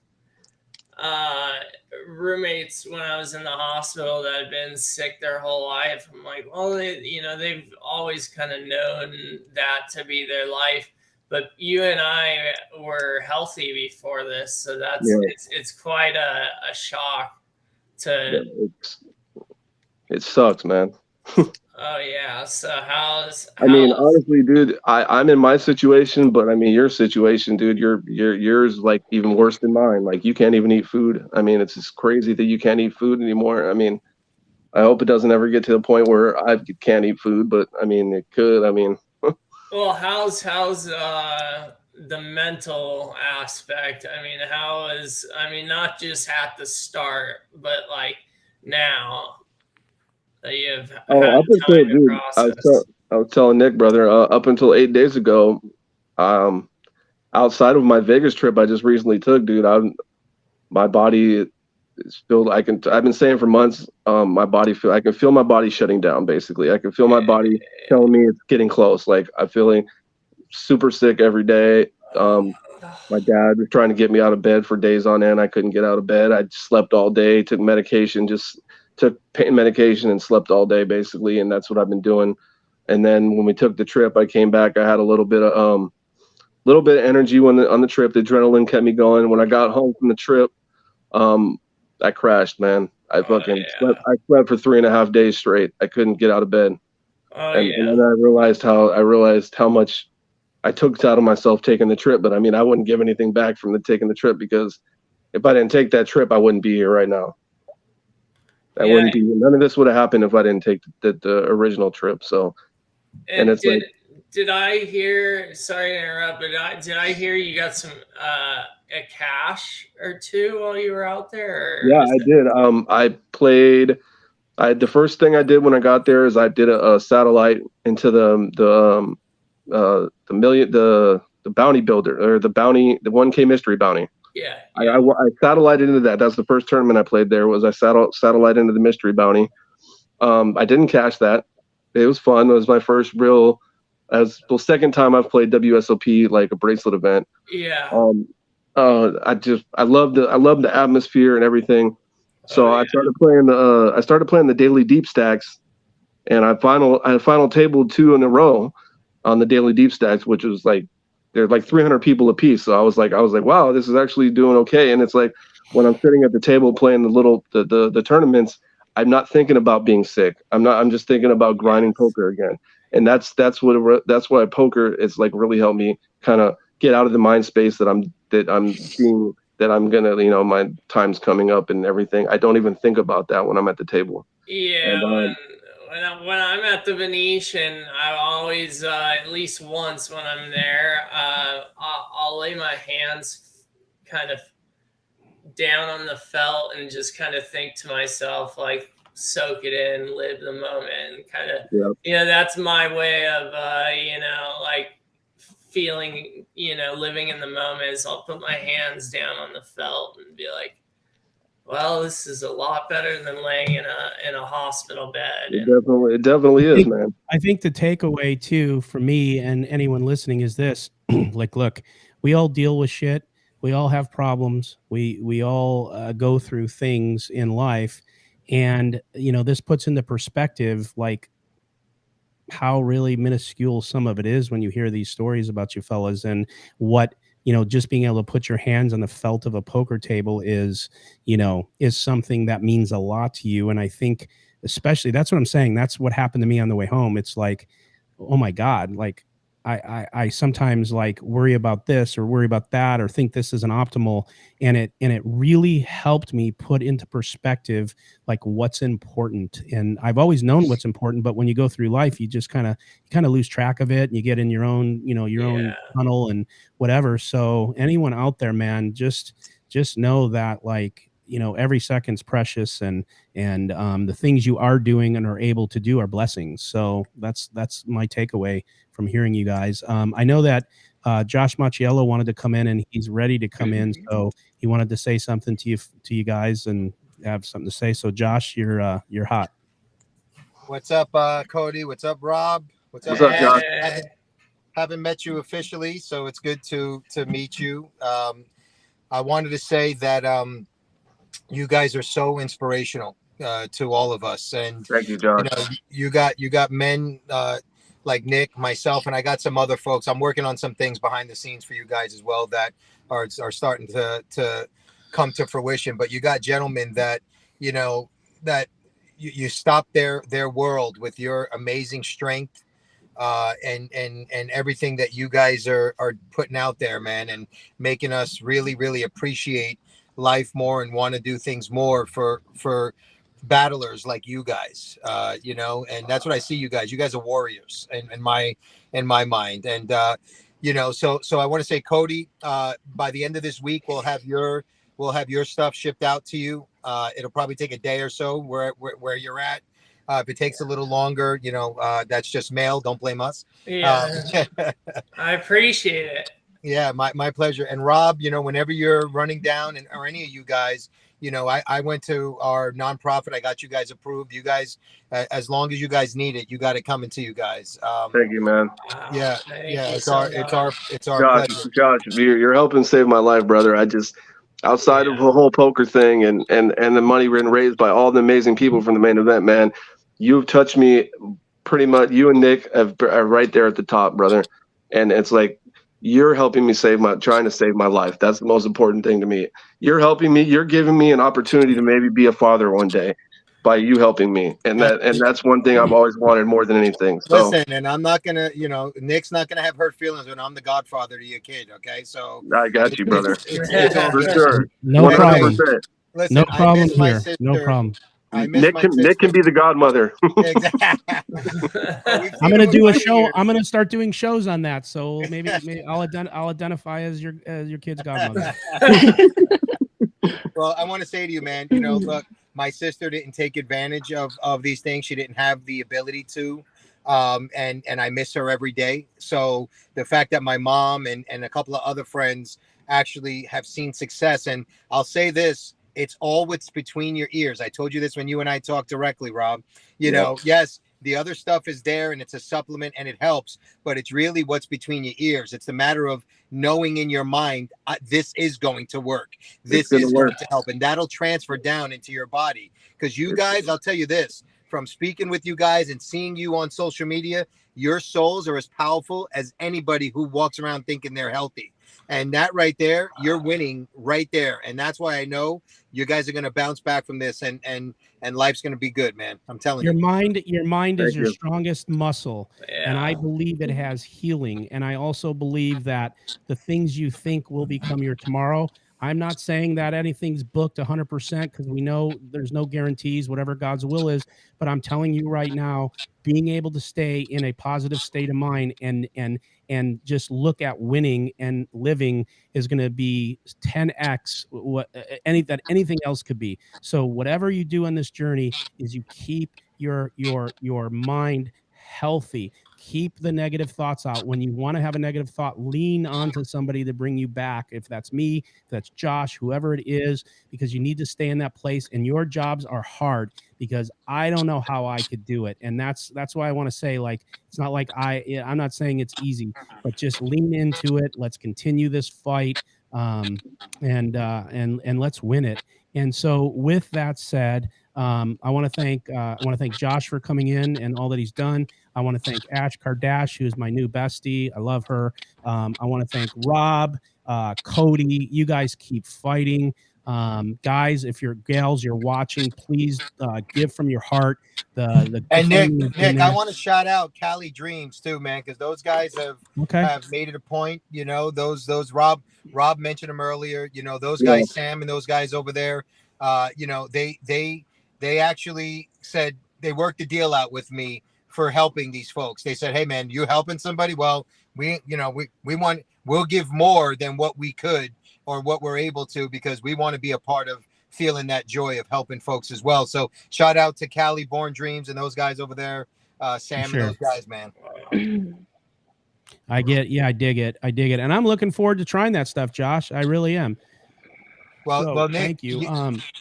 Speaker 4: roommates when I was in the hospital that had been sick their whole life. I'm like, well, they've all always kind of known that to be their life. But you and I were healthy before this, so that's it's quite a shock to.
Speaker 2: Yeah, it sucks, man.
Speaker 4: Oh yeah. So how's
Speaker 2: I mean, honestly, dude, I'm in my situation, but I mean, your situation, dude, yours like even worse than mine. Like you can't even eat food. I mean, it's just crazy that you can't eat food anymore. I mean, I hope it doesn't ever get to the point where I can't eat food, but I mean, it could. I mean,
Speaker 4: well, how's the mental aspect? I mean, not just at the start, but like now that you've had
Speaker 2: up until,
Speaker 4: time to
Speaker 2: dude,
Speaker 4: process.
Speaker 2: I was telling Nick, brother, up until 8 days ago, outside of my Vegas trip I just recently took, dude, my body is filled. I've been saying for months, I can feel my body shutting down. Basically, I can feel my body telling me it's getting close. Like I'm feeling super sick every day. My dad was trying to get me out of bed for days on end. I couldn't get out of bed. I slept all day, took medication, just took pain medication and slept all day basically. And that's what I've been doing. And then when we took the trip, I came back, I had a little bit of energy on the trip. The adrenaline kept me going. When I got home from the trip, I crashed, man. I slept for 3.5 days straight. I couldn't get out of bed. And then I realized how much I took out of myself taking the trip. But I mean, I wouldn't give anything back from taking the trip, because if I didn't take that trip, I wouldn't be here right now. None of this would have happened if I didn't take the original trip. So, and it's
Speaker 4: did I hear? Sorry to interrupt, but did I hear you got some a cash or two while you were out there?
Speaker 2: Yeah, I did. I played. The first thing I did when I got there is I did a satellite into the bounty builder, or the 1K mystery bounty.
Speaker 4: Yeah.
Speaker 2: I satellited into that. That's the first tournament I played there. Was I satellite into the mystery bounty? I didn't cash that. It was fun. It was my first second time I've played WSOP, like a bracelet event.
Speaker 4: Yeah.
Speaker 2: I love the atmosphere and everything. So I started playing the daily deep stacks, and I final tabled 2 in a row on the daily deep stacks, which was like, they're like 300 people a piece. So I was like, wow, this is actually doing okay. And it's like, when I'm sitting at the table playing the tournaments, I'm not thinking about being sick. I'm just thinking about grinding poker again. And that's why poker is like really helped me kind of get out of the mind space that I'm seeing, that I'm gonna, my time's coming up and everything. I don't even think about that when I'm at the table.
Speaker 4: Yeah. And, when I'm at the Venetian, I always, at least once when I'm there, I'll lay my hands kind of down on the felt and just kind of think to myself, like, soak it in, live the moment, kind of, that's my way of, like feeling, living in the moment, is I'll put my hands down on the felt and be like, well, this is a lot better than laying in a hospital bed.
Speaker 2: It definitely is, man.
Speaker 1: I think the takeaway too for me and anyone listening is this: like, look, we all deal with shit. We all have problems. We all go through things in life, and this puts into perspective like how really minuscule some of it is when you hear these stories about you fellas, and what just being able to put your hands on the felt of a poker table is something that means a lot to you. And I think especially, that's what I'm saying, that's what happened to me on the way home. It's like, oh my God, like I sometimes like worry about this or worry about that or think this isn't optimal. And it really helped me put into perspective like what's important. And I've always known what's important, but when you go through life, you just kind of lose track of it, and you get in your own, own tunnel and whatever. So anyone out there, man, just know that like, every second's precious, and the things you are doing and are able to do are blessings. So that's my takeaway from hearing you guys. I know that Josh Macchiello wanted to come in, and he's ready to come in. So he wanted to say something to you guys and have something to say. So Josh, you're hot.
Speaker 6: What's up, Cody? What's up, Rob?
Speaker 2: What's up, Josh?
Speaker 6: Haven't met you officially, so it's good to meet you. I wanted to say that you guys are so inspirational to all of us, and
Speaker 2: thank you, Josh.
Speaker 6: You got men like Nick, myself, and I got some other folks. I'm working on some things behind the scenes for you guys as well that are starting to come to fruition. But you got gentlemen that, you know, that you stop their world with your amazing strength, and everything that you guys are putting out there, man, and making us really appreciate life more and want to do things more for battlers like you guys. You know, and that's what I see. You guys are warriors in my mind. And you know, so I want to say, Cody, by the end of this week we'll have your stuff shipped out to you. It'll probably take a day or so where you're at. If it takes a little longer, you know, that's just mail. Don't blame us.
Speaker 4: Yeah, I appreciate it.
Speaker 6: Yeah, my pleasure. And Rob, you know, whenever you're running down, and or any of you guys, you know, I went to our nonprofit. I got you guys approved. You guys, as long as you guys need it, you got it coming to you guys.
Speaker 2: Thank you, man.
Speaker 6: Yeah,
Speaker 4: Thank
Speaker 6: yeah.
Speaker 4: you
Speaker 6: It's
Speaker 4: so
Speaker 6: our
Speaker 4: much.
Speaker 6: pleasure.
Speaker 2: Josh, you're helping save my life, brother. I just, outside of the whole poker thing and the money being raised by all the amazing people from the main event, man, you've touched me pretty much. You and Nick are right there at the top, brother. And it's like, you're helping me trying to save my life. That's the most important thing to me. You're helping me. You're giving me an opportunity to maybe be a father one day by you helping me. And that's one thing I've always wanted more than anything. So
Speaker 6: Listen, and I'm not gonna, you know, Nick's not gonna have hurt feelings when I'm the godfather to your kid. Okay, so
Speaker 2: I got you, brother.
Speaker 6: it's all
Speaker 2: For
Speaker 6: good.
Speaker 2: sure.
Speaker 1: No
Speaker 2: 100%.
Speaker 1: problem.
Speaker 6: Listen,
Speaker 1: No
Speaker 6: I
Speaker 1: problem
Speaker 6: miss my
Speaker 1: here.
Speaker 6: sister.
Speaker 1: No problem.
Speaker 6: I miss my sister.
Speaker 2: Nick can be the godmother.
Speaker 6: Exactly.
Speaker 1: I'm gonna do a show. I'm gonna start doing shows on that. So maybe I'll identify as your kid's godmother.
Speaker 6: Well, I want to say to you, man, you know, look, my sister didn't take advantage of these things. She didn't have the ability to. And I miss her every day. So the fact that my mom and a couple of other friends actually have seen success, and I'll say this, it's all what's between your ears. I told you this when you and I talked directly, Rob. You know, yes, the other stuff is there and it's a supplement and it helps, but it's really what's between your ears. It's the matter of knowing in your mind, this is going to work. This is going to help, and that'll transfer down into your body. Because you guys, I'll tell you this, from speaking with you guys and seeing you on social media, your souls are as powerful as anybody who walks around thinking they're healthy. And that right there, you're winning right there. And that's why I know you guys are going to bounce back from this, and life's going to be good, man. I'm telling you.
Speaker 1: Your mind is your strongest muscle. And I believe it has healing. And I also believe that the things you think will become your tomorrow. I'm not saying that anything's booked 100% because we know there's no guarantees, whatever God's will is. But I'm telling you right now, being able to stay in a positive state of mind and just look at winning and living is going to be 10x what anything else could be. So whatever you do on this journey is you keep your mind healthy. Keep the negative thoughts out. When you want to have a negative thought, lean onto somebody to bring you back. If that's me, if that's Josh, whoever it is, because you need to stay in that place. And your jobs are hard because I don't know how I could do it. And that's why I want to say, like, it's not like I'm not saying it's easy, but just lean into it. Let's continue this fight. And let's win it. And so with that said, I want to thank Josh for coming in and all that he's done. I want to thank Kardash, who is my new bestie. I love her. I want to thank Rob, Cody. You guys keep fighting. Guys, if you're you're watching, please give from your heart.
Speaker 6: And Nick, I want to shout out Cali Dreams too, man, because those guys have made it a point. You know, those Rob mentioned them earlier. You know, those guys, Sam and those guys over there. You know, they actually said they worked a deal out with me for helping these folks. They said, "Hey, man, you helping somebody? Well, we'll give more than what we could or what we're able to, because we want to be a part of feeling that joy of helping folks as well." So shout out to Cali Born Dreams and those guys over there, Sam and those guys, man.
Speaker 1: I dig it. And I'm looking forward to trying that stuff, Josh. I really am.
Speaker 6: Well, Nick,
Speaker 1: thank you.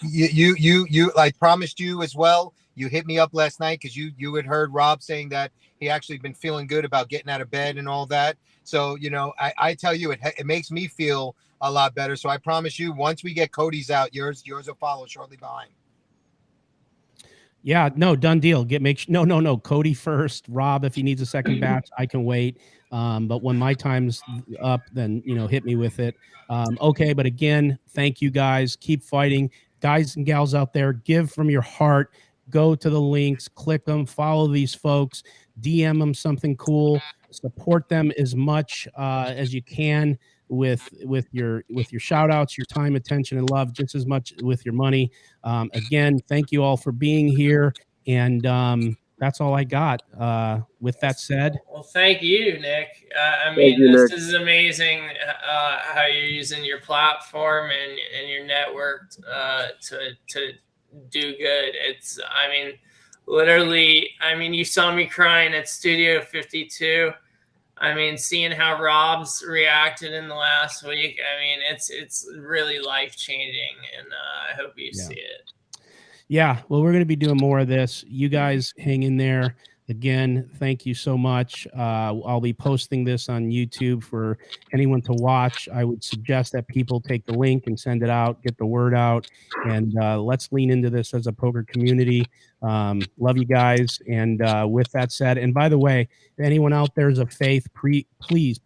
Speaker 6: You I promised you as well. You hit me up last night because you had heard Rob saying that he actually been feeling good about getting out of bed and all that. So, you know, I tell you, it makes me feel a lot better. So I promise you, once we get Cody's out, yours will follow shortly behind.
Speaker 1: Yeah, no, done deal. No, Cody first. Rob, if he needs a second batch, I can wait. But when my time's up, then hit me with it. Okay, but again, thank you guys. Keep fighting, guys and gals out there. Give from your heart. Go to the links, click them, follow these folks, DM them something cool, support them as much as you can with your shout outs, your time, attention, and love, just as much with your money. Again, thank you all for being here. And that's all I got. With that said,
Speaker 4: well, thank you, Nick. I
Speaker 2: Thank
Speaker 4: mean,
Speaker 2: you,
Speaker 4: this
Speaker 2: Nick.
Speaker 4: is amazing how you're using your platform and your network to do good. I mean, literally, you saw me crying at Studio 52. I mean, seeing how Rob's reacted in the last week, it's really life changing, and I hope you see it.
Speaker 1: Yeah, well, we're going to be doing more of this. You guys hang in there. Again, thank you so much. I'll be posting this on YouTube for anyone to watch. I would suggest that people take the link and send it out, get the word out, and let's lean into this as a poker community. Love you guys. And with that said, and by the way, if anyone out there is of faith, please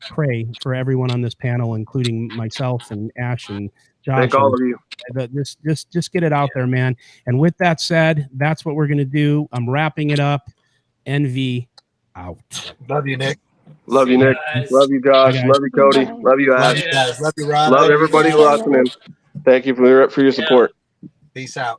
Speaker 1: pray for everyone on this panel, including myself and Ash and Josh.
Speaker 2: Thank all of you.
Speaker 1: Just get it out there, man. And with that said, that's what we're gonna do. I'm wrapping it up. Envy out.
Speaker 6: Love you, Nick.
Speaker 2: Love you, Nick.
Speaker 4: Guys.
Speaker 2: Love you, Josh.
Speaker 1: Bye, guys.
Speaker 2: Love you, Cody.
Speaker 3: Bye.
Speaker 2: Love you,
Speaker 6: Love
Speaker 2: Ash.
Speaker 6: you guys. Love you, Rob.
Speaker 2: Love
Speaker 6: Love you,
Speaker 2: everybody
Speaker 6: Josh.
Speaker 2: listening. Thank you for your support.
Speaker 6: Peace out.